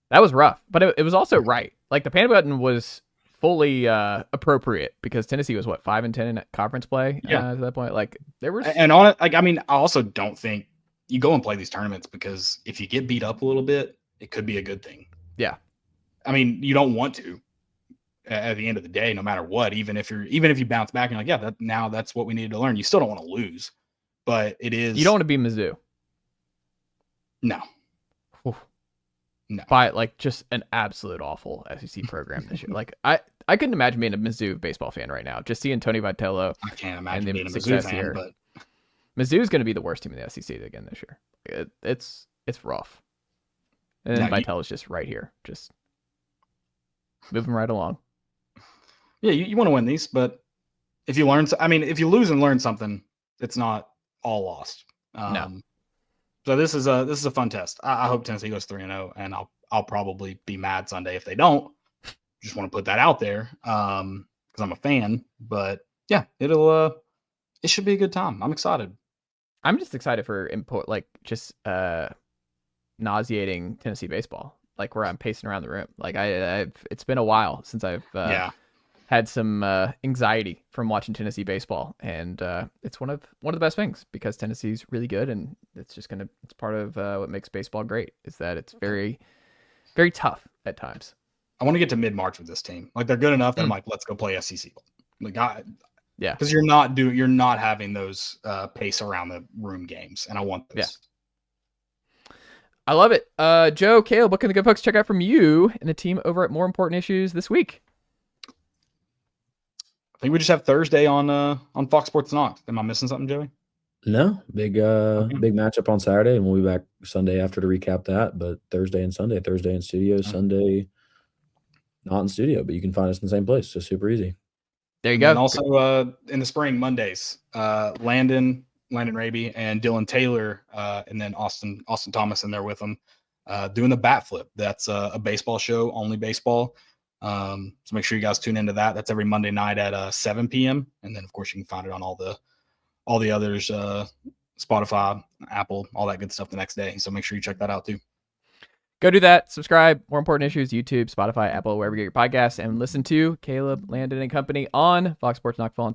That was rough, but it was also right. Like, the panic button was fully appropriate because Tennessee was 5-10 in conference play to that point. Like, there was, and on it, like, I mean, I also don't think you go and play these tournaments because if you get beat up a little bit, it could be a good thing. Yeah, I mean, you don't want to at the end of the day, no matter what. Even if you bounce back and you're like, that's what we needed to learn. You still don't want to lose, but it is. You don't want to be Mizzou. No. No. By like just an absolute awful SEC program this year. Like, I couldn't imagine being a Mizzou baseball fan right now. Just seeing Tony Vitello. I can't imagine being a Mizzou fan, but Mizzou's going to be the worst team in the SEC again this year. It's rough. And then Vitello's just right here, just moving right along. Yeah, you want to win these, but if you lose and learn something, it's not all lost. No. So this is a fun test. I hope Tennessee goes 3-0, and I'll probably be mad Sunday if they don't. Just want to put that out there because I'm a fan. But yeah, it should be a good time. I'm excited. I'm just excited for just nauseating Tennessee baseball, like where I'm pacing around the room. Like it's been a while since I've had some anxiety from watching Tennessee baseball, and it's one of the best things because Tennessee's really good, and it's part of what makes baseball great is that it's very, very tough at times. I want to get to mid-March with this team. Like, they're good enough that I'm like, let's go play SEC. Like, because you're not having those pace around the room games, and I want this. Yeah. I love it. Joe, Caleb, what can the good folks check out from you and the team over at More Important Issues this week? think we just have Thursday on Fox Sports Knox. Am I missing something, Joey? No, big matchup on Saturday, and we'll be back Sunday after to recap that. But Thursday and Sunday, Thursday in studio, Sunday not in studio, but you can find us in the same place. So super easy. There you go. And also in the spring, Mondays, Landon Raby and Dylan Taylor, and then Austin Thomas in there with them, doing the bat flip. That's a baseball show, only baseball. So make sure you guys tune into that. That's every Monday night at 7 p.m. And then of course you can find it on all the others, Spotify, Apple, all that good stuff the next day. So make sure you check that out too. Go do that. Subscribe. More important issues, YouTube, Spotify, Apple, wherever you get your podcasts, and listen to Caleb, Landon, and company on Fox Sports Knoxville on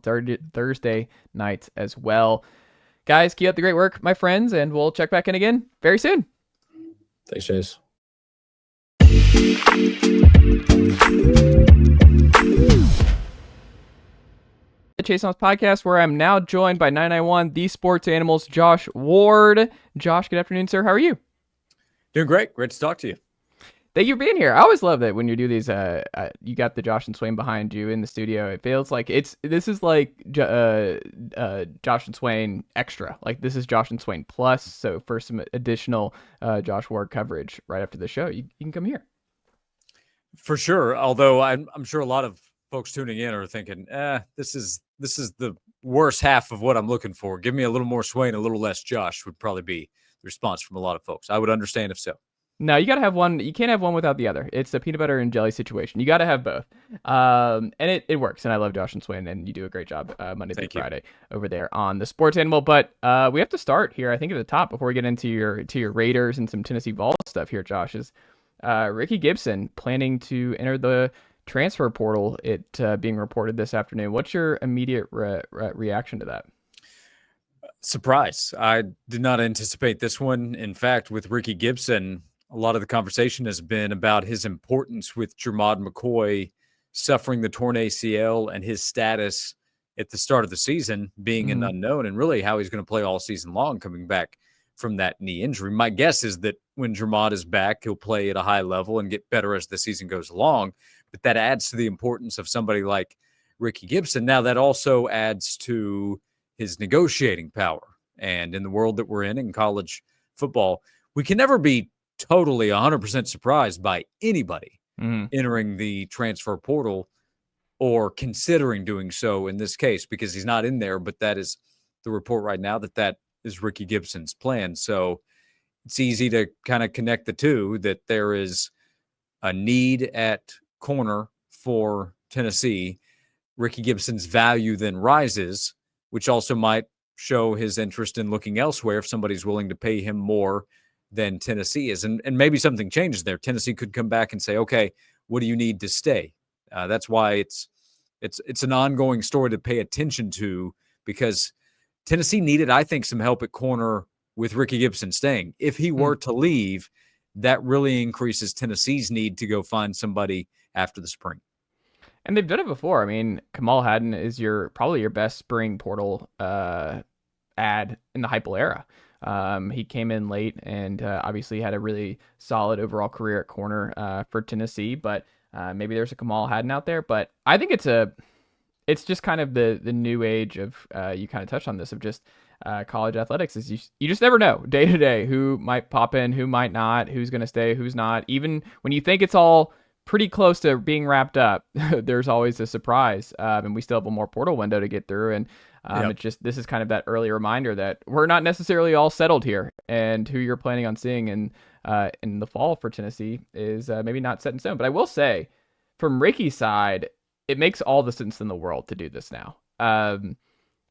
Thursday nights as well. Guys, keep up the great work, my friends, and we'll check back in again very soon. Thanks, Chase. The Chase Thomas podcast, where I'm now joined by 991, the Sports Animals, Josh Ward. Josh, good afternoon, sir. How are you? Doing great. Great to talk to you. Thank you for being here. I always love that when you do these. You got the Josh and Swain behind you in the studio. It feels like this is like Josh and Swain extra. Like this is Josh and Swain plus. So for some additional Josh Ward coverage right after the show, you can come here. For sure. Although I'm sure a lot of folks tuning in are thinking, this is the worst half of what I'm looking for. Give me a little more Swain, a little less Josh would probably be the response from a lot of folks. I would understand if so. No, you got to have one. You can't have one without the other. It's a peanut butter and jelly situation. You got to have both. And it works. And I love Josh and Swain, and you do a great job Monday through Friday over there on the Sports Animal. But we have to start here, I think, at the top before we get into your Raiders and some Tennessee Vols stuff here, Josh, is Rickey Gibson planning to enter the transfer portal, it being reported this afternoon. What's your immediate reaction to that? Surprise. I did not anticipate this one. In fact, with Rickey Gibson, a lot of the conversation has been about his importance with Jermod McCoy suffering the torn ACL and his status at the start of the season being an unknown, and really how he's going to play all season long coming back from that knee injury. My guess is that when Jermod is back, he'll play at a high level and get better as the season goes along. But that adds to the importance of somebody like Rickey Gibson. Now, that also adds to his negotiating power. And in the world that we're in college football, we can never be totally 100% surprised by anybody entering the transfer portal or considering doing so in this case, because he's not in there. But that is the report right now, that is Rickey Gibson's plan. So it's easy to kind of connect the two, that there is a need at corner for Tennessee. Rickey Gibson's value then rises, which also might show his interest in looking elsewhere if somebody's willing to pay him more than Tennessee is. And maybe something changes there. Tennessee could come back and say, okay, what do you need to stay? That's why it's an ongoing story to pay attention to, because Tennessee needed, I think, some help at corner with Rickey Gibson staying. If he were to leave, that really increases Tennessee's need to go find somebody after the spring. And they've done it before. I mean, Kamal Hadden is probably your best spring portal ad in the Heupel era. He came in late and obviously had a really solid overall career at corner for Tennessee. But maybe there's a Kamal Hadden out there. But I think it's just kind of the new age of you kind of touched on this, of just college athletics. Is you just never know day to day who might pop in, who might not, who's going to stay, who's not. Even when you think it's all pretty close to being wrapped up, there's always a surprise, and we still have a more portal window to get through. And it's just, this is kind of that early reminder that we're not necessarily all settled here, and who you're planning on seeing in the fall for Tennessee is maybe not set in stone. But I will say, from Rickey's side, it makes all the sense in the world to do this now.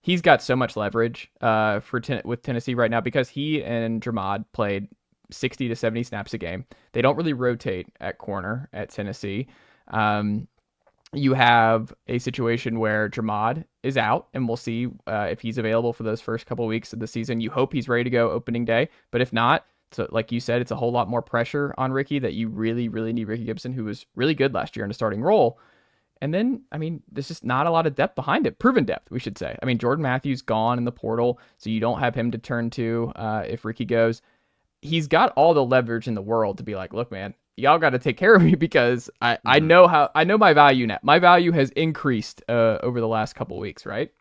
He's got so much leverage with Tennessee right now, because he and Jermod played 60 to 70 snaps a game. They don't really rotate at corner at Tennessee. You have a situation where Jermod is out, and we'll see if he's available for those first couple of weeks of the season. You hope he's ready to go opening day, but if not, so like you said, it's a whole lot more pressure on Rickey, that you really, really need Rickey Gibson, who was really good last year in a starting role. And then, I mean, there's just not a lot of depth behind it. Proven depth, we should say. I mean, Jordan Matthews gone in the portal, so you don't have him to turn to if Rickey goes. He's got all the leverage in the world to be like, look, man, y'all got to take care of me because I know my value now. My value has increased over the last couple weeks, right?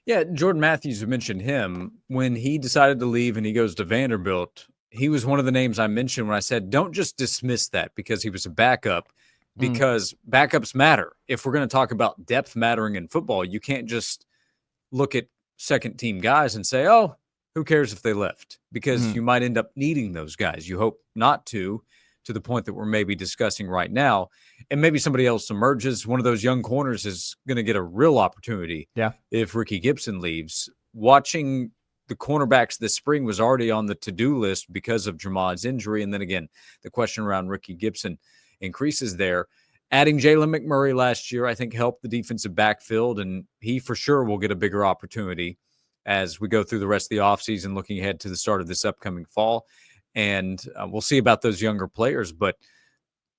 Yeah, Jordan Matthews, you mentioned him. When he decided to leave and he goes to Vanderbilt, he was one of the names I mentioned when I said, don't just dismiss that because he was a backup, because backups matter. If we're going to talk about depth mattering in football, you can't just look at second-team guys and say, oh, who cares if they left? Because you might end up needing those guys. You hope not to the point that we're maybe discussing right now. And maybe somebody else emerges. One of those young corners is going to get a real opportunity if Rickey Gibson leaves. Watching the cornerbacks this spring was already on the to-do list because of Jermad's injury. And then again, the question around Rickey Gibson increases there. Adding Jalen McMurray last year, I think, helped the defensive backfield, and he for sure will get a bigger opportunity as we go through the rest of the offseason, looking ahead to the start of this upcoming fall. And we'll see about those younger players. But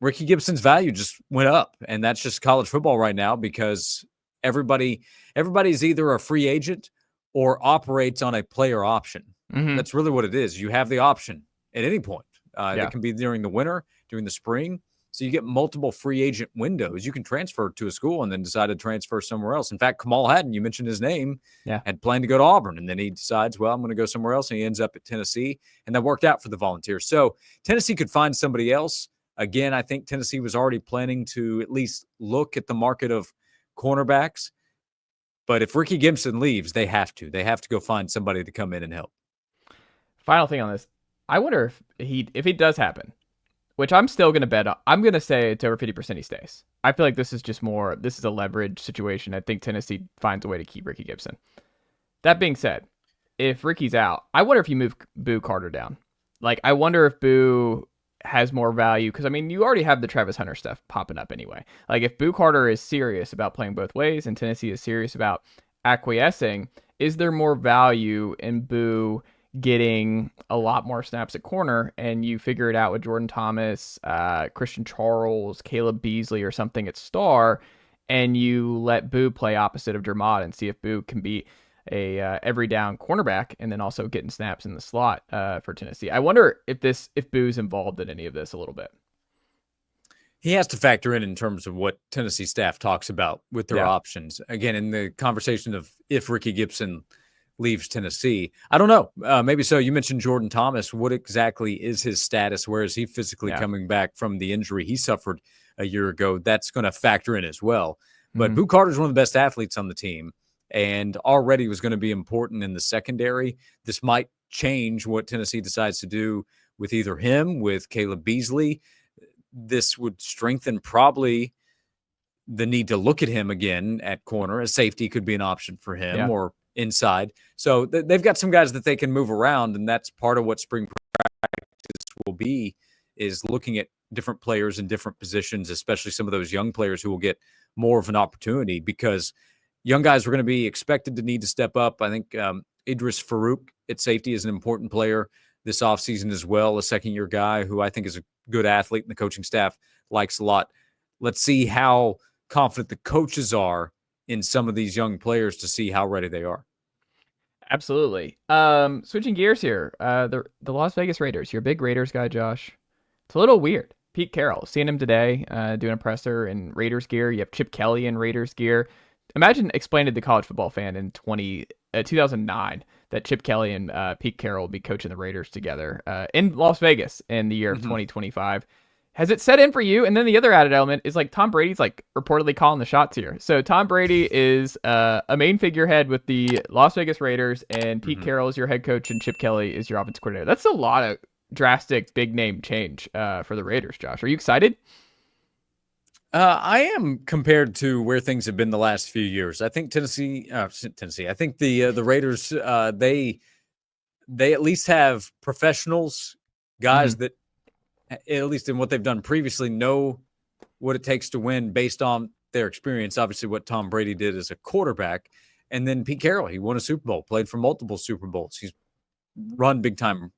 Rickey Gibson's value just went up, and that's just college football right now because everybody's either a free agent or operates on a player option. That's really what it is. You have the option at any point. It can be during the winter, during the spring. So you get multiple free agent windows. You can transfer to a school and then decide to transfer somewhere else. In fact, Kamal Hadden, you mentioned his name, had planned to go to Auburn. And then he decides, well, I'm going to go somewhere else. And he ends up at Tennessee. And that worked out for the Volunteers. So Tennessee could find somebody else. Again, I think Tennessee was already planning to at least look at the market of cornerbacks. But if Rickey Gibson leaves, they have to. They have to go find somebody to come in and help. Final thing on this. I wonder if he does happen, which I'm still going to bet on. I'm going to say it's over 50% he stays. I feel like this is a leverage situation. I think Tennessee finds a way to keep Rickey Gibson. That being said, if Rickey's out, I wonder if you move Boo Carter down. Like, I wonder if Boo has more value because, I mean, you already have the Travis Hunter stuff popping up anyway. Like, if Boo Carter is serious about playing both ways and Tennessee is serious about acquiescing, is there more value in Boo getting a lot more snaps at corner, and you figure it out with Jordan Thomas, Christian Charles, Caleb Beasley or something at star, and you let Boo play opposite of Dermott and see if Boo can be a every down cornerback and then also getting snaps in the slot for Tennessee. I wonder if Boo's involved in any of this a little bit. He has to factor in terms of what Tennessee staff talks about with their options. Again, in the conversation of if Rickey Gibson leaves Tennessee. I don't know. Maybe so. You mentioned Jordan Thomas. What exactly is his status? Where is he physically coming back from the injury he suffered a year ago? That's going to factor in as well. But Boo Carter is one of the best athletes on the team and already was going to be important in the secondary. This might change what Tennessee decides to do with either him, with Caleb Beasley. This would strengthen probably the need to look at him again at corner. A safety could be an option for him or inside. So they've got some guys that they can move around, and that's part of what spring practice will be, is looking at different players in different positions, especially some of those young players who will get more of an opportunity because young guys are going to be expected to need to step up. I think Idris Farouk at safety is an important player this offseason as well, a second-year guy who I think is a good athlete and the coaching staff likes a lot. Let's see how confident the coaches are in some of these young players to see how ready they are. Absolutely. Switching gears here, the Las Vegas Raiders. You're a big Raiders guy, Josh. It's a little weird. Pete Carroll, seeing him today doing a presser in Raiders gear. You have Chip Kelly in Raiders gear. Imagine explaining to the college football fan in 2009 that Chip Kelly and Pete Carroll will be coaching the Raiders together in Las Vegas in the year of 2025. Has it set in for you? And then the other added element is like Tom Brady's like reportedly calling the shots here. So Tom Brady is a main figurehead with the Las Vegas Raiders, and Pete Carroll is your head coach, and Chip Kelly is your offensive coordinator. That's a lot of drastic big name change for the Raiders, Josh. Are you excited? I am, compared to where things have been the last few years. I think Tennessee. I think the Raiders. They at least have professionals, guys that, at least in what they've done previously, know what it takes to win based on their experience. Obviously, what Tom Brady did as a quarterback, and then Pete Carroll. He won a Super Bowl, played for multiple Super Bowls. He's run big time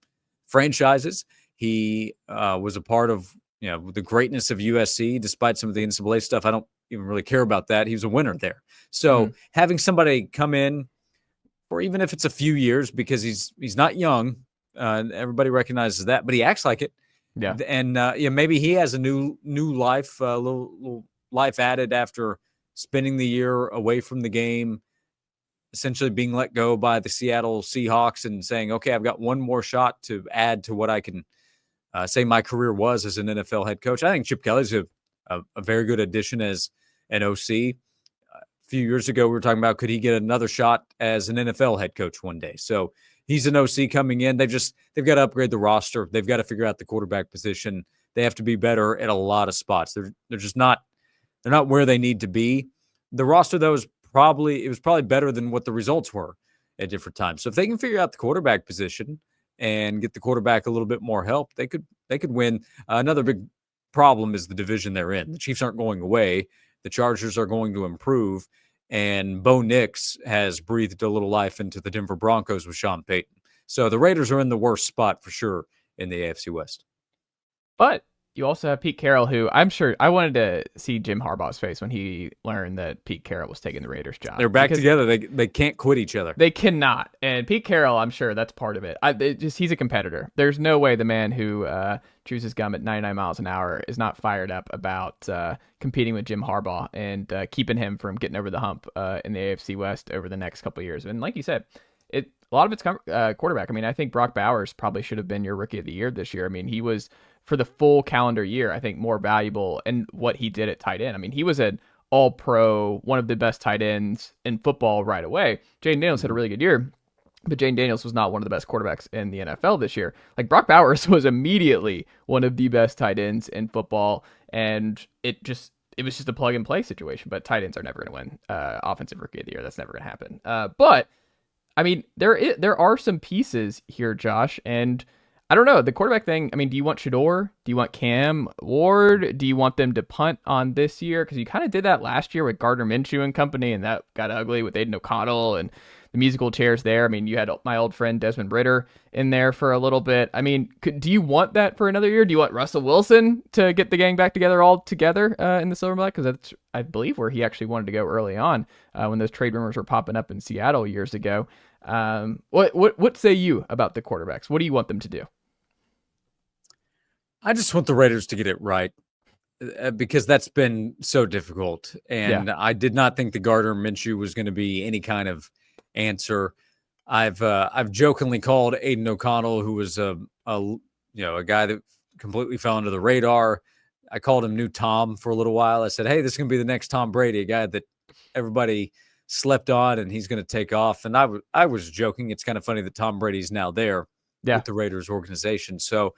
franchises. He was a part of the greatness of USC, despite some of the NCAA stuff. I don't even really care about that. He was a winner there. So having somebody come in, or even if it's a few years, because he's not young, everybody recognizes that, but he acts like it. Yeah. And maybe he has a new life, little life added after spending the year away from the game, essentially being let go by the Seattle Seahawks and saying, okay, I've got one more shot to add to what I can say my career was as an NFL head coach. I think Chip Kelly's a very good addition as an OC. A few years ago, we were talking about, could he get another shot as an NFL head coach one day? So he's an OC coming in. They've got to upgrade the roster. They've got to figure out the quarterback position. They have to be better at a lot of spots. They're just not, they're not where they need to be. The roster, though, was probably better than what the results were at different times. So if they can figure out the quarterback position and get the quarterback a little bit more help, they could win. Another big problem is the division they're in. The Chiefs aren't going away. The Chargers are going to improve. And Bo Nix has breathed a little life into the Denver Broncos with Sean Payton. So the Raiders are in the worst spot for sure in the AFC West. But you also have Pete Carroll, who I'm sure I wanted to see Jim Harbaugh's face when he learned that Pete Carroll was taking the Raiders job. They're back together. They can't quit each other. They cannot. And Pete Carroll, I'm sure that's part of it. He's a competitor. There's no way the man who chews his gum at 99 miles an hour is not fired up about competing with Jim Harbaugh and keeping him from getting over the hump in the AFC West over the next couple of years. And like you said, a lot of it's quarterback. I mean, I think Brock Bowers probably should have been your rookie of the year this year. I mean, he was, for the full calendar year, I think more valuable in what he did at tight end. I mean, he was an all-pro, one of the best tight ends in football right away. Jaden Daniels had a really good year, but Jaden Daniels was not one of the best quarterbacks in the NFL this year. Like, Brock Bowers was immediately one of the best tight ends in football, and it was just a plug-and-play situation. But tight ends are never going to win offensive rookie of the year. That's never going to happen. But I mean, there are some pieces here, Josh, and I don't know, the quarterback thing. I mean, do you want Shador? Do you want Cam Ward? Do you want them to punt on this year? Because you kind of did that last year with Gardner Minshew and company, and that got ugly with Aiden O'Connell and the musical chairs there. I mean, you had my old friend Desmond Ridder in there for a little bit. I mean, do you want that for another year? Do you want Russell Wilson to get the gang back together all together in the Silver and Black? Because that's, I believe, where he actually wanted to go early on when those trade rumors were popping up in Seattle years ago. What say you about the quarterbacks? What do you want them to do? I just want the Raiders to get it right because that's been so difficult. And yeah. I did not think the Gardner Minshew was going to be any kind of answer. I've jokingly called Aiden O'Connell, who was a guy that completely fell under the radar. I called him New Tom for a little while. I said, hey, this is going to be the next Tom Brady, a guy that everybody slept on and he's going to take off. And I was joking. It's kind of funny that Tom Brady's now there with the Raiders organization. So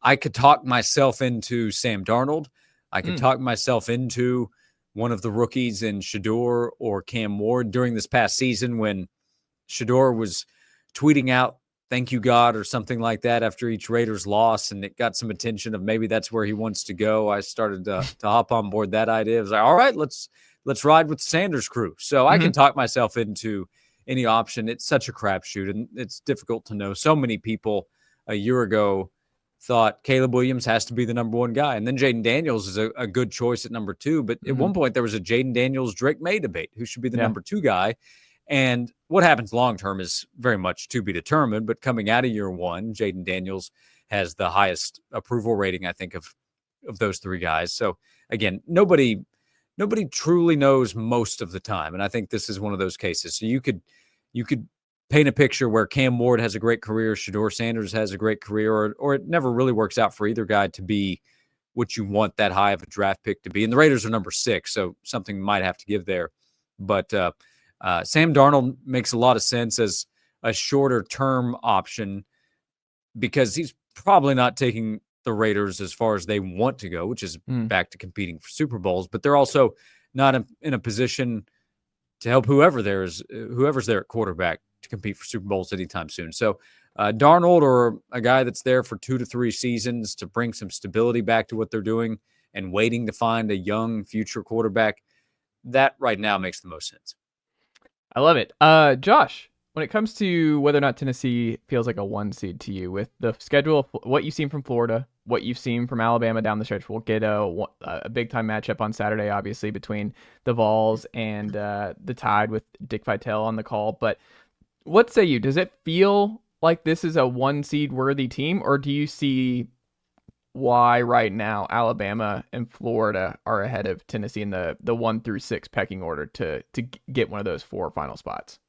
I could talk myself into Sam Darnold. I could talk myself into one of the rookies in Shador or Cam Ward during this past season when Shador was tweeting out, thank you, God, or something like that after each Raiders loss, and it got some attention of maybe that's where he wants to go. I started to hop on board that idea. I was like, all right, let's ride with the Sanders crew. So I can talk myself into any option. It's such a crapshoot, and it's difficult to know. So many people a year ago thought Caleb Williams has to be the number one guy. And then Jaden Daniels is a good choice at number two. But at one point, there was a Jaden Daniels-Drake May debate. Who should be the number two guy? And what happens long-term is very much to be determined. But coming out of year one, Jaden Daniels has the highest approval rating, I think, of those three guys. So, again, nobody truly knows most of the time. And I think this is one of those cases. So you could paint a picture where Cam Ward has a great career, Shador Sanders has a great career, or it never really works out for either guy to be what you want that high of a draft pick to be. And the Raiders are number 6, so something might have to give there. But Sam Darnold makes a lot of sense as a shorter-term option because he's probably not taking the Raiders as far as they want to go, which is back to competing for Super Bowls. But they're also not in a position to help whoever's there at quarterback to compete for Super Bowls anytime soon. So Darnold, or a guy that's there for 2 to 3 seasons to bring some stability back to what they're doing and waiting to find a young future quarterback, that right now makes the most sense. I love it. Josh, when it comes to whether or not Tennessee feels like a 1 seed to you, with the schedule, what you've seen from Florida, what you've seen from Alabama down the stretch, we'll get a big-time matchup on Saturday, obviously, between the Vols and the Tide with Dick Vitale on the call. But what say you? Does it feel like this is a 1 seed worthy team, or do you see why right now Alabama and Florida are ahead of Tennessee in the 1 through 6 pecking order to get one of those 4 final spots.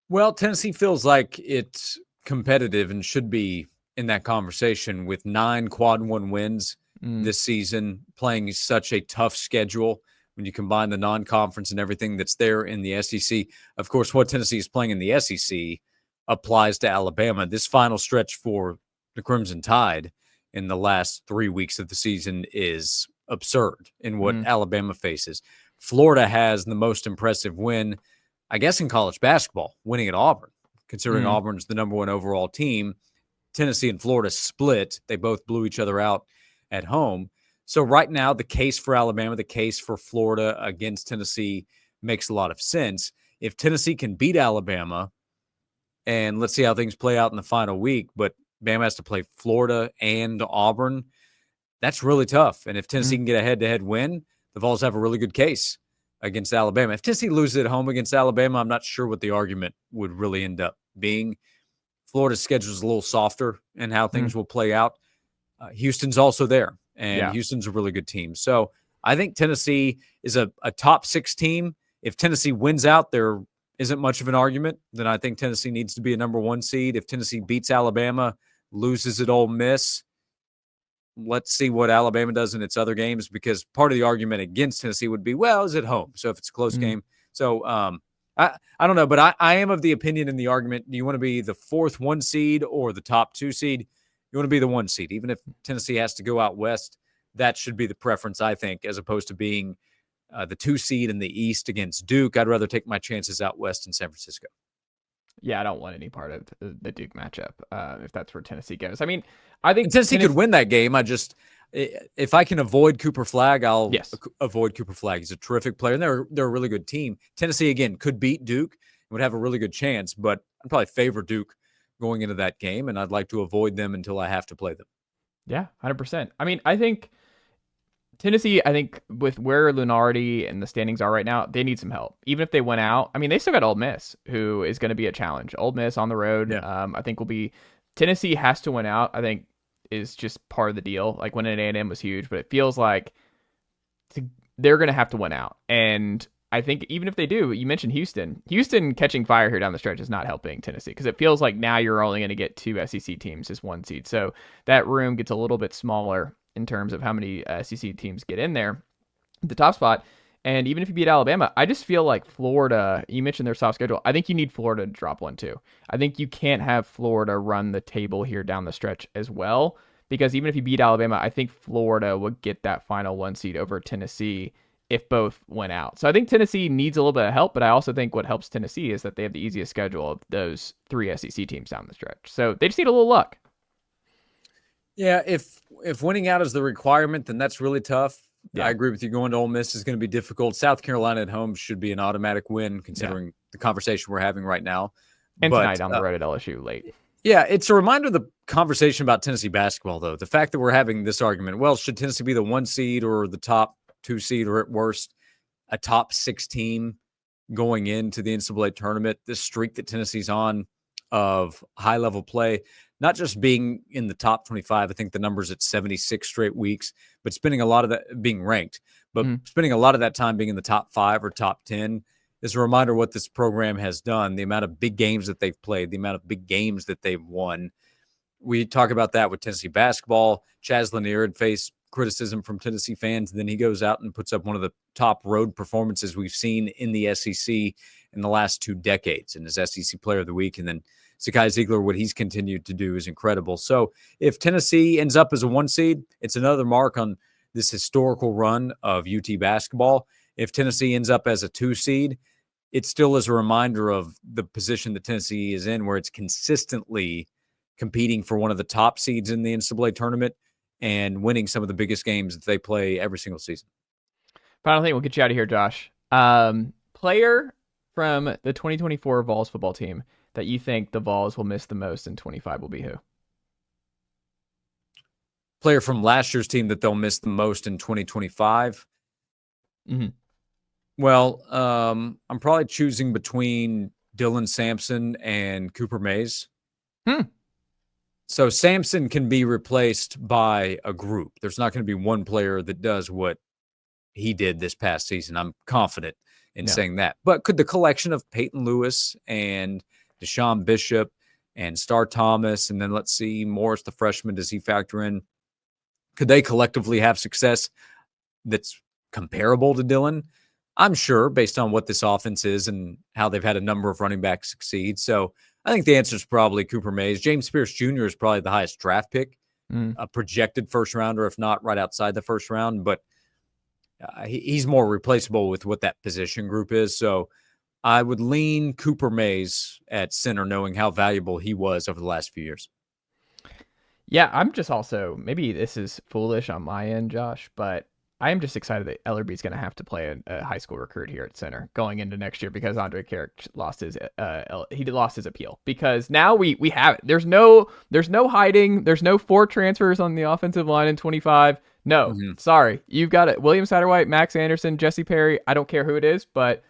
Well, Tennessee feels like it's competitive and should be in that conversation with 9 quad 1 wins this season, playing such a tough schedule. When you combine the non-conference and everything that's there in the SEC, of course, what Tennessee is playing in the SEC applies to Alabama. This final stretch for the Crimson Tide in the last 3 weeks of the season is absurd in what Alabama faces. Florida has the most impressive win, I guess, in college basketball, winning at Auburn, considering Auburn's the number 1 overall team. Tennessee and Florida split. They both blew each other out at home. So right now, the case for Alabama, the case for Florida against Tennessee makes a lot of sense. If Tennessee can beat Alabama, and let's see how things play out in the final week, but Bama has to play Florida and Auburn, that's really tough. And if Tennessee can get a head-to-head win, the Vols have a really good case against Alabama. If Tennessee loses at home against Alabama, I'm not sure what the argument would really end up being. Florida's schedule is a little softer in how things will play out. Houston's also there, and Houston's a really good team. So I think Tennessee is a top 6 team. If Tennessee wins out, there isn't much of an argument. Then I think Tennessee needs to be a number 1 seed. If Tennessee beats Alabama, loses at Ole Miss, let's see what Alabama does in its other games, because part of the argument against Tennessee would be, well, it's at home. So if it's a close game. So I don't know, but I am of the opinion in the argument, do you want to be the 4th 1 seed or the top 2 seed? You want to be the 1 seed. Even if Tennessee has to go out west, that should be the preference, I think, as opposed to being the 2 seed in the East against Duke. I'd rather take my chances out west in San Francisco. Yeah, I don't want any part of the Duke matchup if that's where Tennessee goes. I mean, I think Tennessee could win that game. If I can avoid Cooper Flagg, I'll avoid Cooper Flagg. He's a terrific player, and they're a really good team. Tennessee, again, could beat Duke and would have a really good chance, but I'd probably favor Duke going into that game, and I'd like to avoid them until I have to play them. Yeah, 100%. I mean, I think Tennessee, with where Lunardi and the standings are right now, they need some help. Even if they went out, I mean, they still got Ole Miss, who is going to be a challenge. Ole Miss on the road, I think will be. Tennessee has to win out, I think, is just part of the deal. Like, winning at A&M was huge, but it feels like they're going to have to win out. And I think even if they do, you mentioned Houston. Houston catching fire here down the stretch is not helping Tennessee, because it feels like now you're only going to get 2 SEC teams as 1 seed. So that room gets a little bit smaller in terms of how many SEC teams get in there, the top spot. And even if you beat Alabama, I just feel like Florida, you mentioned their soft schedule, I think you need Florida to drop 1 too. I think you can't have Florida run the table here down the stretch as well, because even if you beat Alabama, I think Florida would get that final 1 seed over Tennessee if both went out. So I think Tennessee needs a little bit of help, but I also think what helps Tennessee is that they have the easiest schedule of those 3 SEC teams down the stretch. So they just need a little luck. Yeah, if winning out is the requirement, then that's really tough. Yeah. I agree with you. Going to Ole Miss is going to be difficult. South Carolina at home should be an automatic win, considering the conversation we're having right now. And tonight on the road at LSU late. Yeah, it's a reminder of the conversation about Tennessee basketball, though. The fact that we're having this argument, well, should Tennessee be the 1 seed or the top 2 seed, or at worst, a top 6 team going into the NCAA tournament? This streak that Tennessee's on of high-level play, not just being in the top 25, I think the number's at 76 straight weeks, but spending a lot of that being ranked, but spending a lot of that time being in the top 5 or top 10 is a reminder of what this program has done, the amount of big games that they've played, the amount of big games that they've won. We talk about that with Tennessee basketball. Chaz Lanier had faced criticism from Tennessee fans, and then he goes out and puts up one of the top road performances we've seen in the SEC in the last 2 decades, and his SEC Player of the Week. And then Zakai Ziegler, what he's continued to do is incredible. So if Tennessee ends up as a 1 seed, it's another mark on this historical run of UT basketball. If Tennessee ends up as a 2 seed, it still is a reminder of the position that Tennessee is in, where it's consistently competing for one of the top seeds in the NCAA tournament and winning some of the biggest games that they play every single season. Final thing, we'll get you out of here, Josh. Player from the 2024 Vols football team that you think the Vols will miss the most in 25 will be who? Player from last year's team that they'll miss the most in 2025? Well, I'm probably choosing between Dylan Sampson and Cooper Mays. So Sampson can be replaced by a group. There's not going to be one player that does what he did this past season. I'm confident in saying that. But could the collection of Peyton Lewis and Deshaun Bishop and Star Thomas, and then let's see, Morris, the freshman, does he factor in? Could they collectively have success that's comparable to Dylan? I'm sure, based on what this offense is and how they've had a number of running backs succeed. So I think the answer is probably Cooper Mays. James Pierce Jr. is probably the highest draft pick, a projected first rounder, if not right outside the first round. But he's more replaceable with what that position group is. So I would lean Cooper Mays at center, knowing how valuable he was over the last few years. Yeah, I'm just also, maybe this is foolish on my end, Josh, but I am just excited that Ellerby's going to have to play a high school recruit here at center going into next year because Andre Carrick lost his appeal, because now we have it. There's no hiding. There's no 4 transfers on the offensive line in 25. No, sorry. You've got it. William Satterwhite, Max Anderson, Jesse Perry. I don't care who it is, but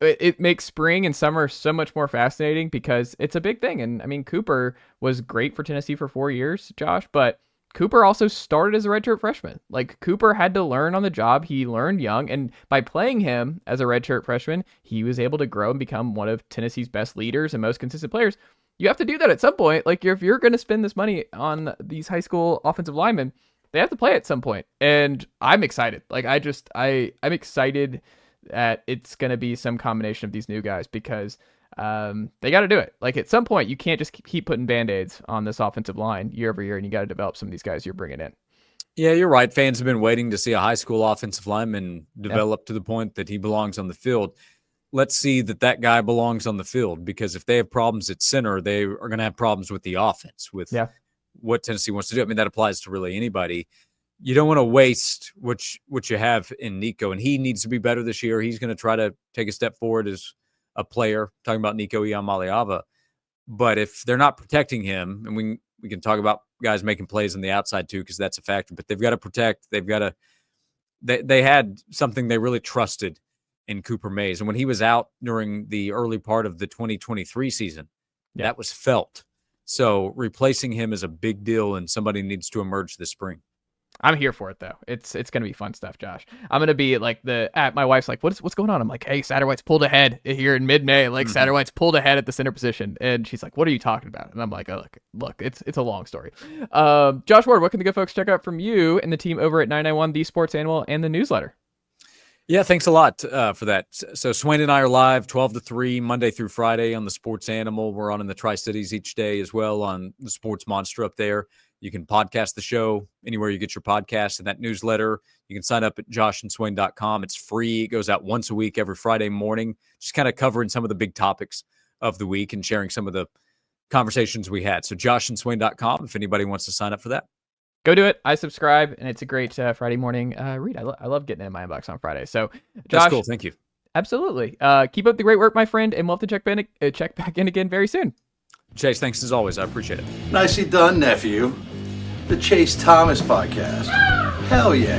it makes spring and summer so much more fascinating because it's a big thing. And I mean, Cooper was great for Tennessee for 4 years, Josh, but Cooper also started as a redshirt freshman. Like, Cooper had to learn on the job. He learned young, and by playing him as a redshirt freshman, he was able to grow and become one of Tennessee's best leaders and most consistent players. You have to do that at some point. Like, if you're going to spend this money on these high school offensive linemen, they have to play at some point. And I'm excited. Like, I'm excited that it's going to be some combination of these new guys because they got to do it. Like, at some point, you can't just keep putting Band-Aids on this offensive line year over year, and you got to develop some of these guys you're bringing in. Yeah, you're right. Fans have been waiting to see a high school offensive lineman develop to the point that he belongs on the field. Let's see that guy belongs on the field, because if they have problems at center, they are going to have problems with the offense, with what Tennessee wants to do. I mean, that applies to really anybody. You don't want to waste what you have in Nico, and he needs to be better this year. He's going to try to take a step forward as a player, talking about Nico Iamaleava. But if they're not protecting him, and we can talk about guys making plays on the outside too, because that's a factor, but they've got to protect. They've got to they had something they really trusted in Cooper Mays. And when he was out during the early part of the 2023 season, that was felt. So replacing him is a big deal, and somebody needs to emerge this spring. I'm here for it though. It's gonna be fun stuff, Josh. I'm gonna be like my wife's like, what's going on? I'm like, hey, Satterwhite's pulled ahead here in mid-May. Like, Satterwhite's pulled ahead at the center position, and she's like, what are you talking about? And I'm like, oh, look, it's a long story. Josh Ward, what can the good folks check out from you and the team over at 991 The Sports Animal and the newsletter? Yeah, thanks a lot for that. So Swain and I are live 12 to 3 Monday through Friday on the Sports Animal. We're on in the Tri-Cities each day as well on the Sports Monster up there. You can podcast the show anywhere you get your podcasts, and that newsletter. You can sign up at joshandswain.com. It's free. It goes out once a week, every Friday morning, just kind of covering some of the big topics of the week and sharing some of the conversations we had. So joshandswain.com if anybody wants to sign up for that. Go do it. I subscribe, and it's a great Friday morning read. I love getting it in my inbox on Friday. So, Josh, that's cool. Thank you. Absolutely. Keep up the great work, my friend, and we'll have to check back in again very soon. Chase, thanks as always. I appreciate it. Nicely done, nephew. The Chase Thomas Podcast. Hell yeah.